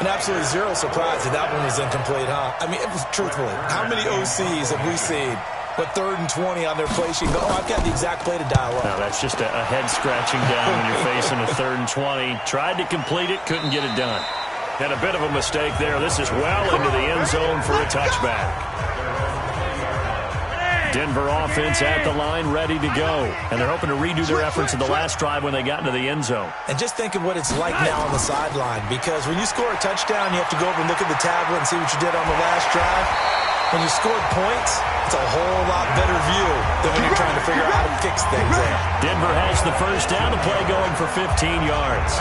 And absolutely zero surprise that that one was incomplete, huh? I mean, truthfully, how many OCs have we seen with 3rd and 20 on their play sheet? Oh, I've got the exact play to dial up. No, that's just a head-scratching down when you're facing a 3rd and 20. Tried to complete it, couldn't get it done. Had a bit of a mistake there. This is well into the end zone for a touchback. Denver offense at the line, ready to go. And they're hoping to redo their efforts in the last drive when they got into the end zone. And just think of what it's like now on the sideline, because when you score a touchdown, you have to go over and look at the tablet and see what you did on the last drive. When you scored points, it's a whole lot better view than when you're trying to figure out how to fix things there. Denver has the first down, the play going for 15 yards.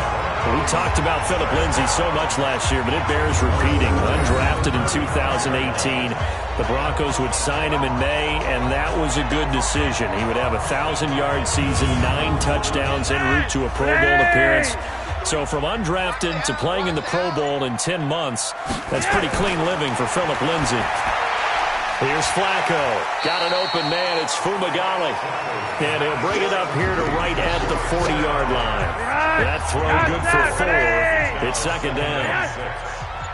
We talked about Phillip Lindsay so much last year, but it bears repeating. Undrafted in 2018. The Broncos would sign him in May, and that was a good decision. He would have a 1,000-yard season, 9 touchdowns en route to a Pro Bowl appearance. So from undrafted to playing in the Pro Bowl in 10 months, that's pretty clean living for Phillip Lindsay. Here's Flacco. Got an open man. It's Fumagalli. And he'll bring it up here to right at the 40-yard line. That throw good for 4. It's second down.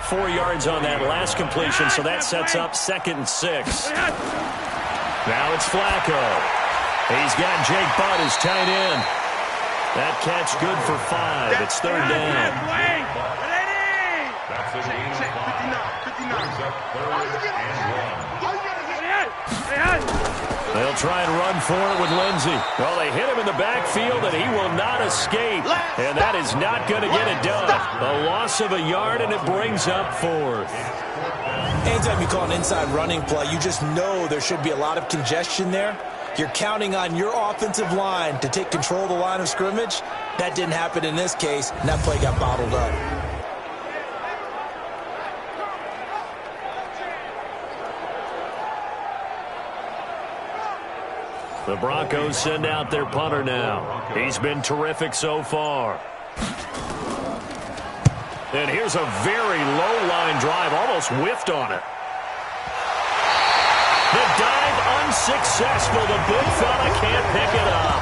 4 yards on that last completion, so that sets up 2nd and 6. Now it's Flacco. He's got Jake Butt as tight end. That catch good for 5. It's 3rd down. That's a gain of 5. Brings up 3rd and 1. They'll try and run for it with Lindsay. Well, they hit him in the backfield, and he will not escape. And that is not going to get it done. A loss of a yard, and it brings up 4th. Anytime you call an inside running play, you just know there should be a lot of congestion there. You're counting on your offensive line to take control of the line of scrimmage. That didn't happen in this case, and that play got bottled up. The Broncos send out their punter now. He's been terrific so far. And here's a very low-line drive, almost whiffed on it. The dive unsuccessful. The big fella can't pick it up.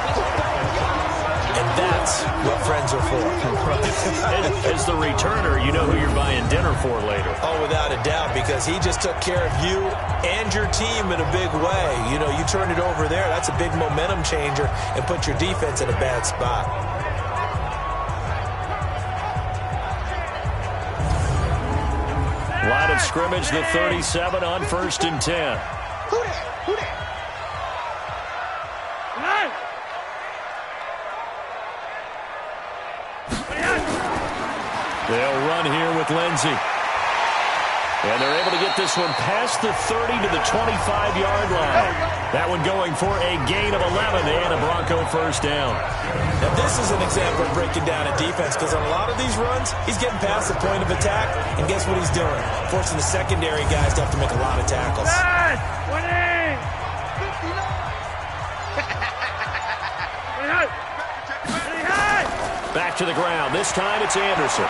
And that's what friends are for. As the returner, you know who you're buying dinner for later. Oh, without a doubt, because he just took care of you and your team in a big way. You know, you turn it over there, that's a big momentum changer and put your defense in a bad spot. Line of scrimmage, the 37 on 1st and 10. Who that? They'll run here with Lindsay. And they're able to get this one past the 30 to the 25-yard line. That one going for a gain of 11 and a Bronco first down. Now, this is an example of breaking down a defense, because on a lot of these runs, he's getting past the point of attack, and guess what he's doing? Forcing the secondary guys to have to make a lot of tackles. Back to the ground. This time it's Anderson.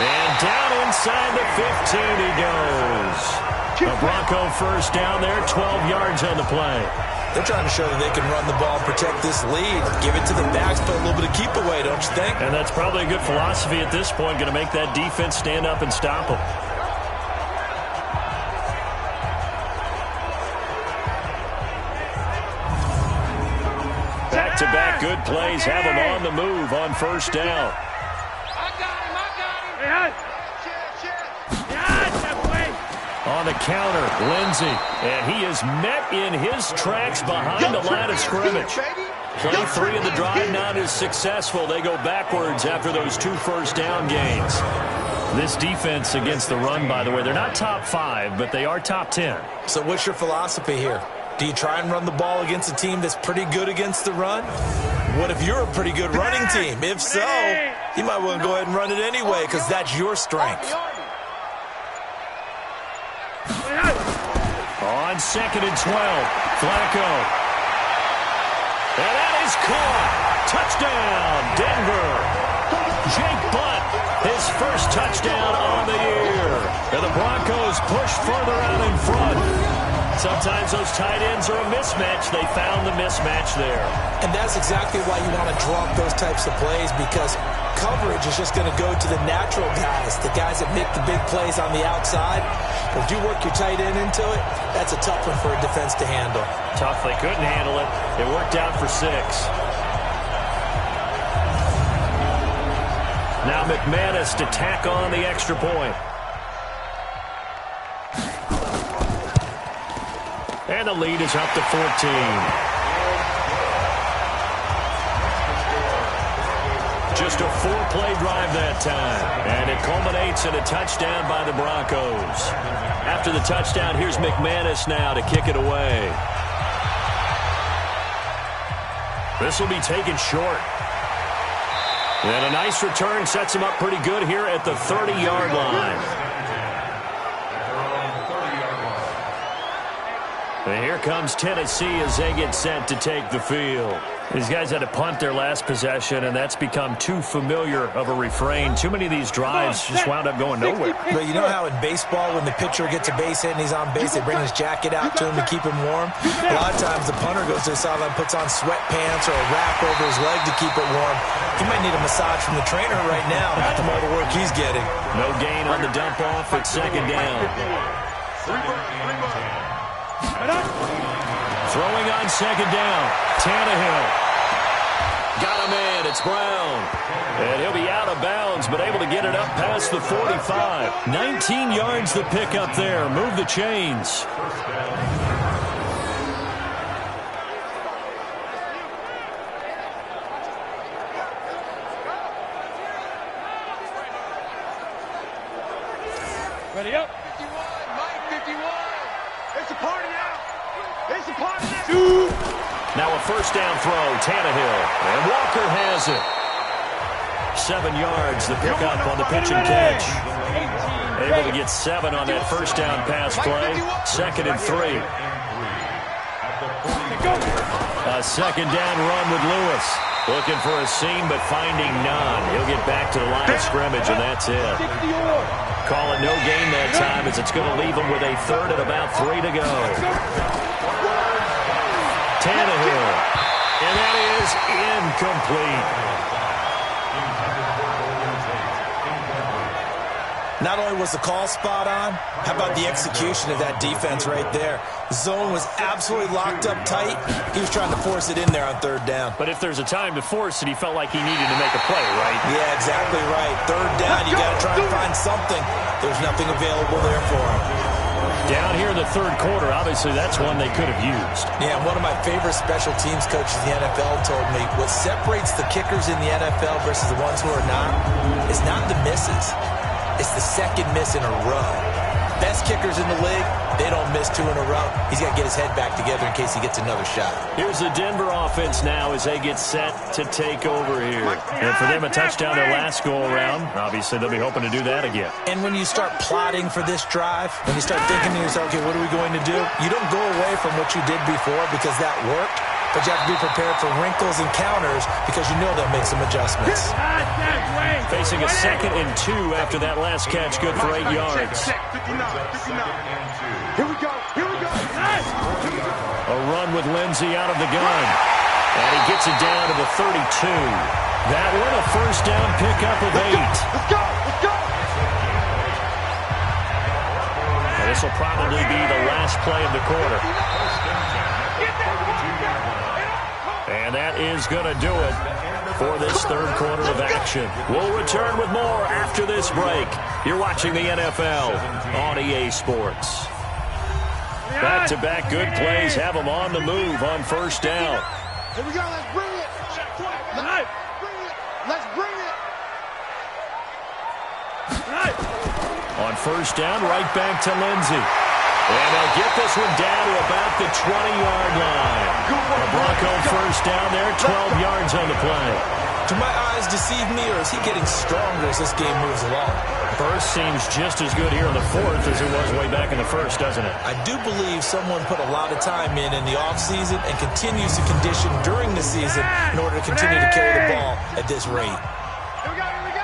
And down inside the 15 he goes. A Bronco first down there, 12 yards on the play. They're trying to show that they can run the ball and protect this lead. Give it to the backs, put a little bit of keep away, don't you think? And that's probably a good philosophy at this point, going to make that defense stand up and stop them. Back-to-back good plays have them on the move on first down. On the counter, Lindsay. And he is met in his tracks behind the line of scrimmage. Play 3 of the drive not as successful. They go backwards after those 2 first down gains. This defense against the run, by the way, they're not top 5, but they are top 10. So what's your philosophy here? Do you try and run the ball against a team that's pretty good against the run? What if you're a pretty good running team? If so, you might want to go ahead and run it anyway, because that's your strength. On 2nd and 12, Flacco. And that is caught. Touchdown, Denver. Jake Butt, his first touchdown on the year. And the Broncos push further out in front. sometimes those tight ends are a mismatch. They found the mismatch there. And that's exactly why you want to draw up those types of plays, because coverage is just going to go to the natural guys, the guys that make the big plays on the outside. But if you work your tight end into it, that's a tough one for a defense to handle. Tough. They couldn't handle it. It worked out for 6. Now McManus to tack on the extra point. And the lead is up to 14. Just a 4-play drive that time. And it culminates in a touchdown by the Broncos. After the touchdown, here's McManus now to kick it away. This will be taken short. And a nice return sets him up pretty good here at the 30-yard line. And here comes Tennessee as they get set to take the field. These guys had to punt their last possession, and that's become too familiar of a refrain. Too many of these drives just wound up going nowhere. But you know how in baseball, when the pitcher gets a base hit and he's on base, they bring his jacket out to him to keep him warm? A lot of times the punter goes to the sideline, puts on sweatpants or a wrap over his leg to keep it warm. He might need a massage from the trainer right now from all the work he's getting. No gain on the dump off at second down. Throwing on second down. Tannehill. Got a man. It's Brown. And he'll be out of bounds, but able to get it up past the 45. 19 yards to pick up there. Move the chains. Ready up. 51, Mike, 51. It's a party now. It's a party now. Now a first down throw, Tannehill. And Walker has it. 7 yards the pickup on the pitch and catch. Able to get 7 on that first down pass play. 2nd and 3. A second down run with Lewis. Looking for a seam, but finding none. He'll get back to the line of scrimmage, and that's it. Call it no gain that time, as it's going to leave him with a 3rd and about 3 to go. Tannehill. And that is incomplete. Not only was the call spot on, how about the execution of that defense right there? The zone was absolutely locked up tight. He was trying to force it in there on 3rd down. But if there's a time to force it, he felt like he needed to make a play, right? Yeah, exactly right. 3rd down, you got to try and find something. There's nothing available there for him. Down here in the 3rd quarter, obviously that's one they could have used. Yeah, one of my favorite special teams coaches in the NFL told me what separates the kickers in the NFL versus the ones who are not is not the misses. It's the 2nd miss in a row. Best kickers in the league, they don't miss 2 in a row. He's got to get his head back together in case he gets another shot. Here's the Denver offense now as they get set to take over here. And for them, a touchdown their last go-around. Obviously, they'll be hoping to do that again. And when you start plotting for this drive, when you start thinking to yourself, okay, what are we going to do? You don't go away from what you did before because that worked. But you have to be prepared for wrinkles and counters because you know they'll make some adjustments. Facing a 2nd and 2 after that last catch, good for 8 yards. Here we go. Here we go. A run with Lindsey out of the gun. And he gets it down to the 32. That one a first down pickup of 8. Let's go. Let's go. And this will probably be the last play of the quarter. And that is going to do it for this 3rd quarter of action. We'll return with more after this break. You're watching the NFL on EA Sports. Back-to-back good plays have them on the move on first down. Here we go. Let's bring it. Let's bring it. On first down, right back to Lindsey. And they'll get this one down to about the 20-yard line. The Bronco first down there, 12 yards on the play. Do my eyes deceive me, or is he getting stronger as this game moves along? First seems just as good here in the 4th as it was way back in the 1st, doesn't it? I do believe someone put a lot of time in the offseason and continues to condition during the season in order to continue to carry the ball at this rate. Here we go. Here we go.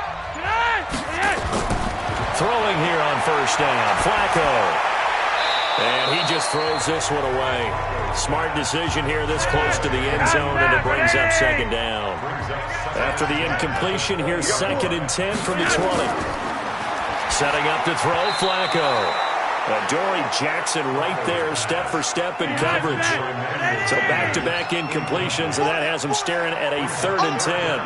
Throwing here on first down, Flacco. And he just throws this one away. Smart decision here this close to the end zone, and it brings up second down. After the incompletion, here's 2nd and 10 from the 20. Setting up to throw, Flacco. Dory Jackson right there, step for step in coverage. So back-to-back incompletions, and that has him staring at a 3rd and 10.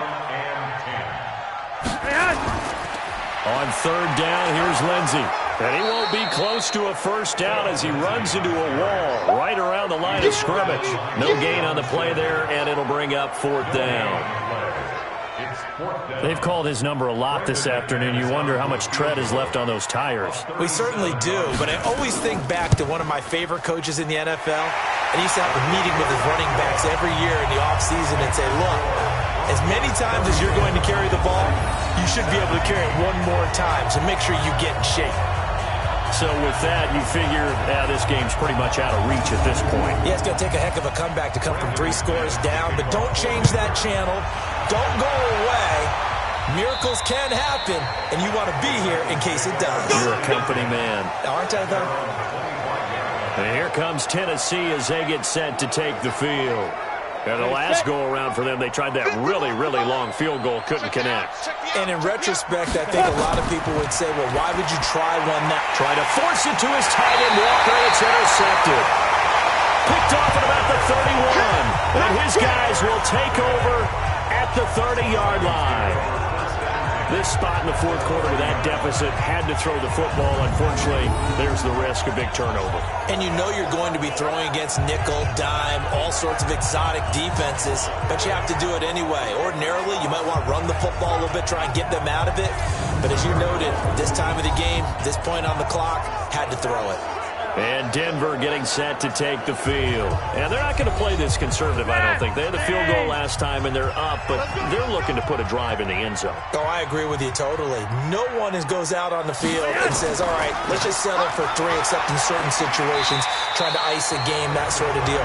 On 3rd down, here's Lindsey. And he won't be close to a first down as he runs into a wall right around the line of scrimmage. No gain on the play there, and it'll bring up 4th down. They've called his number a lot this afternoon. You wonder how much tread is left on those tires. We certainly do, but I always think back to one of my favorite coaches in the NFL. And he used to have a meeting with his running backs every year in the offseason and say, look, as many times as you're going to carry the ball, you should be able to carry it one more time, so make sure you get in shape. So with that, you figure this game's pretty much out of reach at this point. Yeah, it's going to take a heck of a comeback to come from 3 scores down, but don't change that channel. Don't go away. Miracles can happen, and you want to be here in case it does. You're a company man. Aren't I, though? And here comes Tennessee as they get set to take the field. And the last go-around for them, they tried that really, really long field goal, couldn't connect. And in retrospect, I think a lot of people would say, well, why would you try one that? Try to force it to his tight end, Walker. It's intercepted. Picked off at about the 31. And his guys will take over at the 30-yard line. This spot in the 4th quarter with that deficit had to throw the football. Unfortunately, there's the risk of big turnover. And you know you're going to be throwing against nickel, dime, all sorts of exotic defenses, but you have to do it anyway. Ordinarily, you might want to run the football a little bit, try and get them out of it. But as you noted, this time of the game, this point on the clock, had to throw it. And Denver getting set to take the field. And they're not going to play this conservative, I don't think. They had the field goal last time, and they're up, but they're looking to put a drive in the end zone. Oh, I agree with you totally. No one goes out on the field and says, all right, let's just settle for 3, except in certain situations, trying to ice a game, that sort of deal.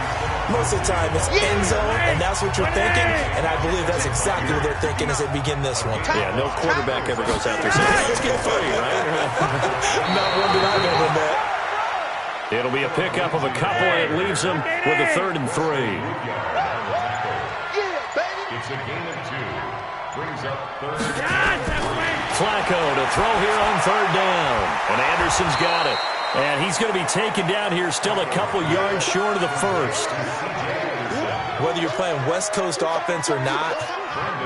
Most of the time, it's end zone, and that's what you're thinking, and I believe that's exactly what they're thinking as they begin this one. Yeah, no quarterback ever goes out there saying, hey, let's get 3, right? Not one that I've ever met. It'll be a pickup of a couple, and it leaves them with a 3rd and 3. It's a gain of 2. Brings up 3rd. Flacco to throw here on 3rd down. And Anderson's got it. And he's going to be taken down here still a couple yards short of the 1st. Whether you're playing West Coast offense or not,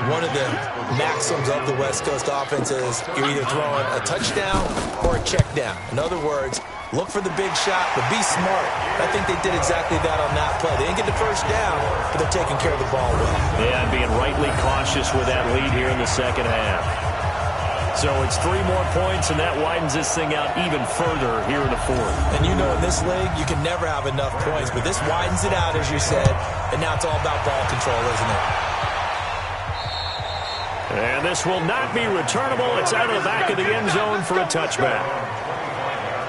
one of the maxims of the West Coast offense is you're either throwing a touchdown or a check down. In other words, look for the big shot, but be smart. I think they did exactly that on that play. They didn't get the first down, but they're taking care of the ball well. Yeah, and being rightly cautious with that lead here in the second half. So it's 3 more points, and that widens this thing out even further here in the 4th. And you know in this league, you can never have enough points, but this widens it out, as you said, and now it's all about ball control, isn't it? And this will not be returnable. It's out of the back of the end zone for a touchback.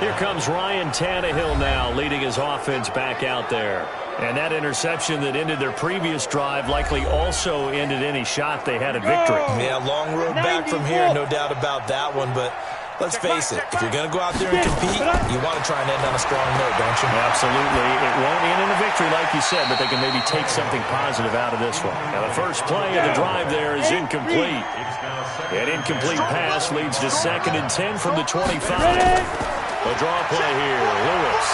Here comes Ryan Tannehill now, leading his offense back out there. And that interception that ended their previous drive likely also ended any shot they had at victory. Yeah, long road back from here, no doubt about that one. But let's face it, if you're going to go out there and compete, you want to try and end on a strong note, don't you? Absolutely. It won't end in a victory, like you said, but they can maybe take something positive out of this one. Now, the first play of the drive there is incomplete. An incomplete pass leads to 2nd and 10 from the 25. A draw play here, Lewis.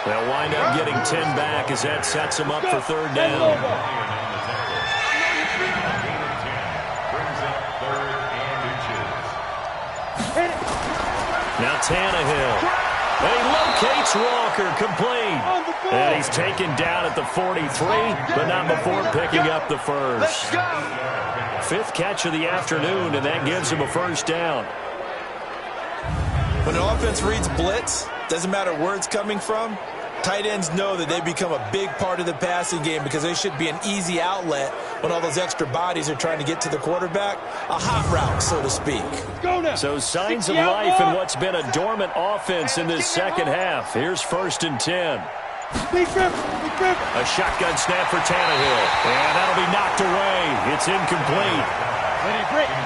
They'll wind up getting 10 back as that sets them up for 3rd down. Now Tannehill. And he locates Walker, complete. And he's taken down at the 43, but not before picking up the first. 5th catch of the afternoon, and that gives him a first down. When an offense reads blitz, doesn't matter where it's coming from, tight ends know that they become a big part of the passing game because they should be an easy outlet when all those extra bodies are trying to get to the quarterback. A hot route, so to speak. So signs of life in what's been a dormant offense in this second half. Here's 1st and 10. A shotgun snap for Tannehill. And that'll be knocked away. It's incomplete.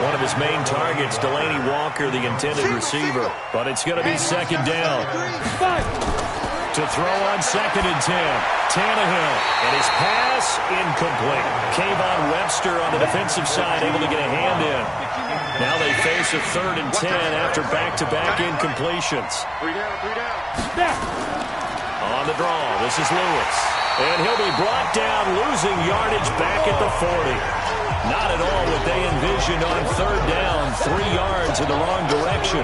One of his main targets, Delaney Walker, the intended receiver. But it's going to be second down. To throw on 2nd and 10. Tannehill, and his pass incomplete. Kayvon Webster on the defensive side able to get a hand in. Now they face a 3rd and 10 after back-to-back incompletions. 3 down. On the draw, this is Lewis. And he'll be brought down, losing yardage back at the 40. Not at all what they envisioned on 3rd down. 3 yards in the wrong direction.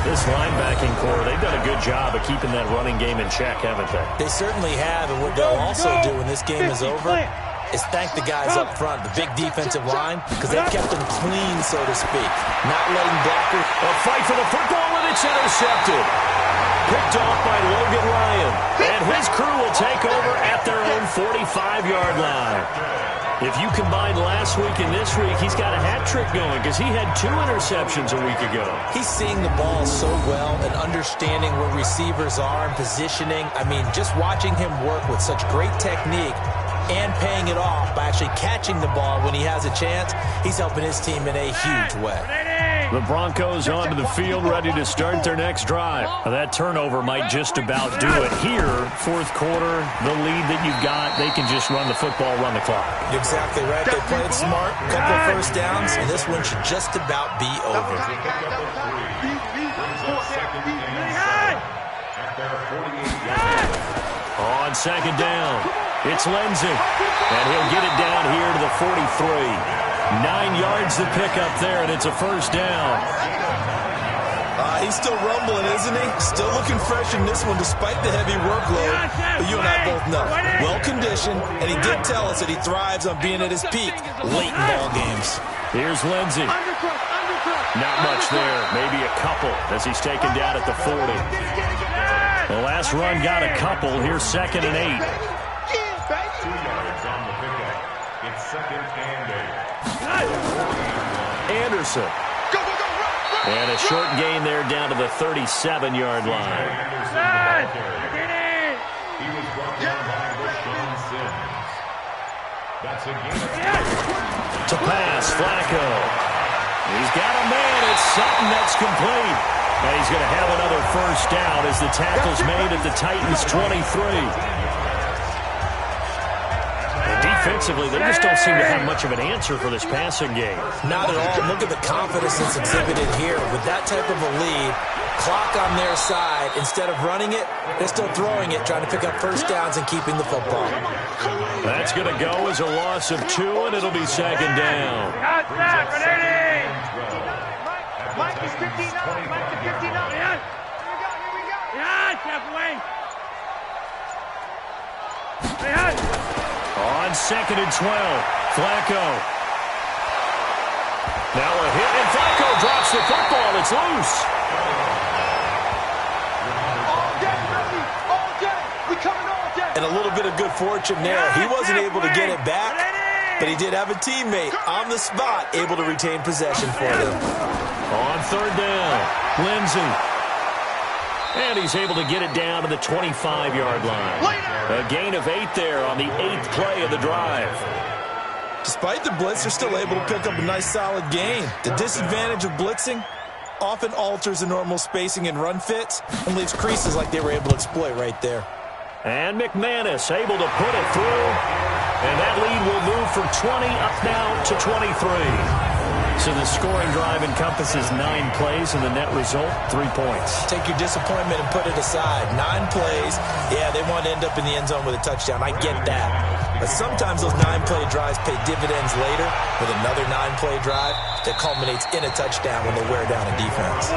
This linebacking core, they've done a good job of keeping that running game in check, haven't they? They certainly have, and what they'll also do when this game is over is thank the guys up front, the big defensive line, because they've kept them clean, so to speak. Not letting blockers. A fight for the football, and it's intercepted. Picked off by Logan Ryan. And his crew will take over at their own 45-yard line. If you combine last week and this week, he's got a hat trick going because he had 2 interceptions a week ago. He's seeing the ball so well and understanding where receivers are and positioning. I mean, just watching him work with such great technique and paying it off by actually catching the ball when he has a chance, he's helping his team in a huge way. The Broncos onto the field, ready to start their next drive. That turnover might just about do it here. 4th quarter, the lead that you've got, they can just run the football, run the clock. You're exactly right. They played smart, couple of 1st downs, and this one should just about be over. On 2nd down, it's Lindsey, and he'll get it down here to the 43. 9 yards to pick up there, and it's a 1st down. He's still rumbling, isn't he? Still looking fresh in this one despite the heavy workload. But you and I both know, well-conditioned, and he did tell us that he thrives on being at his peak late in ball games. Here's Lindsey. Not much there, maybe a couple as he's taken down at the 40. The last run got a couple. Here's 2nd and 8. 2 yards on the pickup. It's 2nd and 8. Anderson. And a short gain there down to the 37-yard line. He was brought down by Rashawn Sims. That's a gain. To pass, Flacco. He's got a man. It's Sutton that's complete. And he's going to have another 1st down as the tackle's made at the Titans' 23. Defensively, they just don't seem to have much of an answer for this passing game. Not at all. Look at the confidence that's exhibited here. With that type of a lead, clock on their side, instead of running it, they're still throwing it, trying to pick up 1st downs and keeping the football. That's going to go as a loss of 2, and it'll be 2nd down. Mike is 59. Mike is 59. Here we go. Yeah, halfway. On 2nd and 12, Flacco. Now a hit, and Flacco drops the football. It's loose. All day, baby. All day. We coming all day. And a little bit of good fortune there. He wasn't able to get it back, but he did have a teammate on the spot able to retain possession for them. On 3rd down, Lindsey. And he's able to get it down to the 25-yard line. A gain of 8 there on the 8th play of the drive. Despite the blitz, they're still able to pick up a nice solid gain. The disadvantage of blitzing often alters the normal spacing and run fits and leaves creases like they were able to exploit right there. And McManus able to put it through. And that lead will move from 20 up now to 23. So the scoring drive encompasses 9 plays, and the net result, 3 points. Take your disappointment and put it aside. 9 plays. Yeah, they want to end up in the end zone with a touchdown. I get that. But sometimes those 9-play drives pay dividends later with another 9-play drive that culminates in a touchdown when they wear down a defense.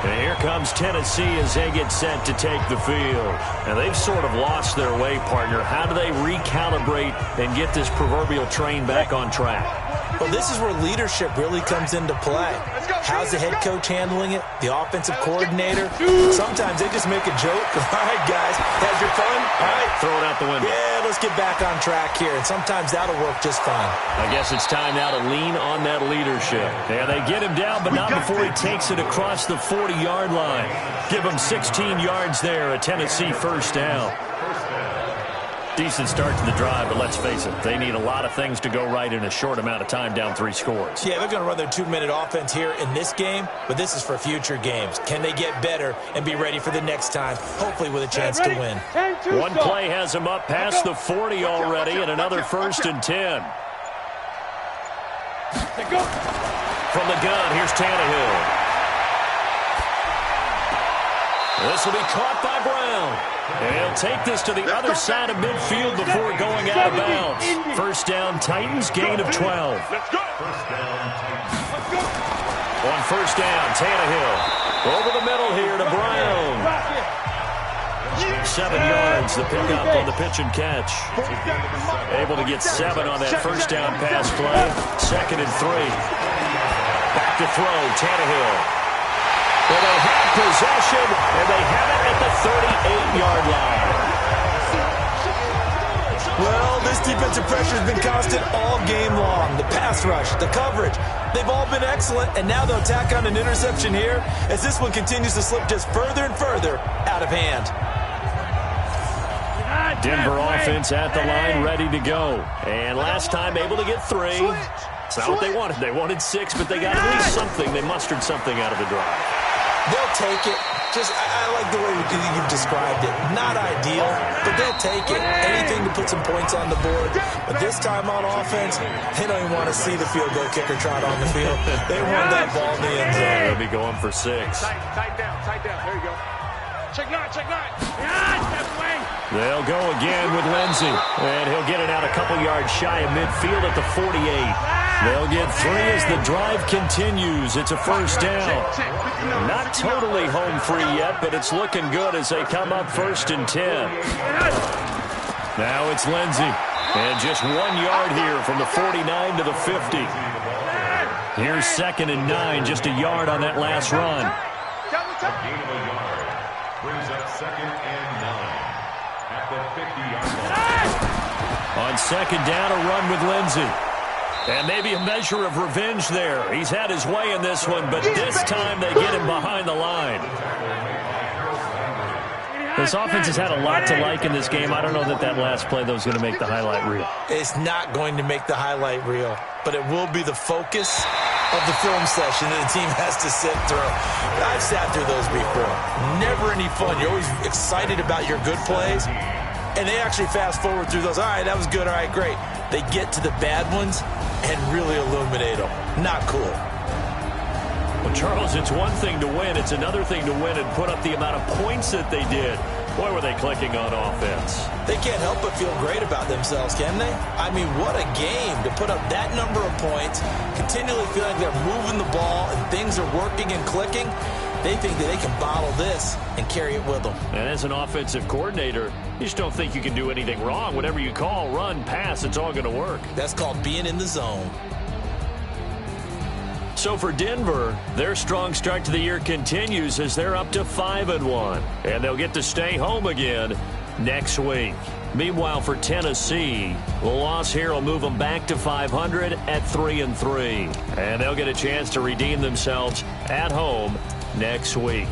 And here comes Tennessee as they get set to take the field. And they've sort of lost their way, partner. How do they recalibrate and get this proverbial train back on track? Well, this is where leadership really comes into play. How's the head coach handling it? The offensive coordinator? Sometimes they just make a joke. All right, guys, had your fun? All right. Throw it out the window. Yeah, let's get back on track here. And sometimes that'll work just fine. I guess it's time now to lean on that leadership. Yeah, they get him down, but not before he takes it across the 40-yard line. Give him 16 yards there, a Tennessee 1st down. Decent start to the drive, but let's face it, they need a lot of things to go right in a short amount of time, down 3 scores. Yeah, they're going to run their 2-minute offense here in this game, but this is for future games. Can they get better and be ready for the next time, hopefully with a chance to win? One play has them up past the 40 already, and another 1st and 10. From the gun, here's Tannehill. This will be caught by Brown. And he'll take this to the other side of midfield before going out of bounds. 1st down, Titans, gain of 12. Let's go. On 1st down, Tannehill. Over the middle here to Brown. 7 yards, the pickup on the pitch and catch. Able to get 7 on that 1st down pass play. 2nd and 3. Back to throw, Tannehill. Well, they have possession, and they have it at the 38-yard line. Well, this defensive pressure has been constant all game long. The pass rush, the coverage, they've all been excellent, and now they'll tack on an interception here as this one continues to slip just further and further out of hand. Denver offense at the line, ready to go. And last time able to get 3. It's not what they wanted. They wanted 6, but they got at least something. They mustered something out of the drive. They'll take it. I like the way you've described it. Not ideal, but they'll take it. Anything to put some points on the board. But this time on offense, they don't even want to see the field goal kicker trot on the field. They want that ball in the end zone. They'll be going for 6. Tight down. There you go. Check 9. They'll go again with Lindsey. And he'll get it out a couple yards shy of midfield at the 48. They'll get 3 as the drive continues. It's a 1st down. Not totally home free yet, but it's looking good as they come up 1st and 10. Now it's Lindsey. And just 1 yard here from the 49 to the 50. Here's 2nd and 9, just a yard on that last run. Gain of a yard brings up 2nd and 9 at the 50-yard line. On 2nd down, a run with Lindsey. And maybe a measure of revenge there. He's had his way in this one, but this time they get him behind the line. This offense has had a lot to like in this game. I don't know that last play, though, is going to make the highlight reel. It's not going to make the highlight reel, but it will be the focus of the film session that the team has to sit through. I've sat through those before. Never any fun. You're always excited about your good plays, and they actually fast forward through those. All right, that was good. All right, great. They get to the bad ones and really illuminate them. Not cool. Well, Charles, it's one thing to win. It's another thing to win and put up the amount of points that they did. Boy, were they clicking on offense. They can't help but feel great about themselves, can they? I mean, what a game to put up that number of points, continually feeling they're moving the ball and things are working and clicking. They think that they can bottle this and carry it with them. And as an offensive coordinator, you just don't think you can do anything wrong. Whatever you call, run, pass, it's all going to work. That's called being in the zone. So for Denver, their strong start to the year continues as they're up to 5-1. And they'll get to stay home again next week. Meanwhile, for Tennessee, the loss here will move them back to 500 at 3-3. And they'll get a chance to redeem themselves at home next week.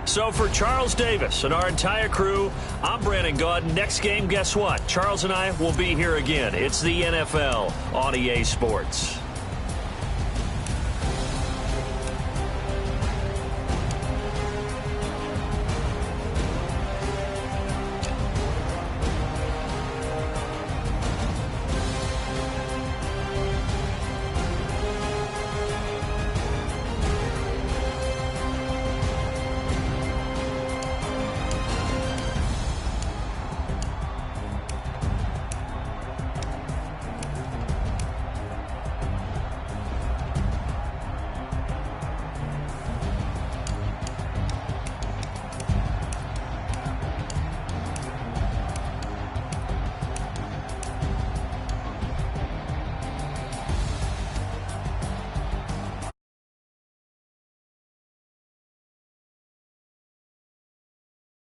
So for Charles Davis and our entire crew, I'm Brandon Gaudin. Next game, guess what? Charles and I will be here again. It's the NFL on EA Sports.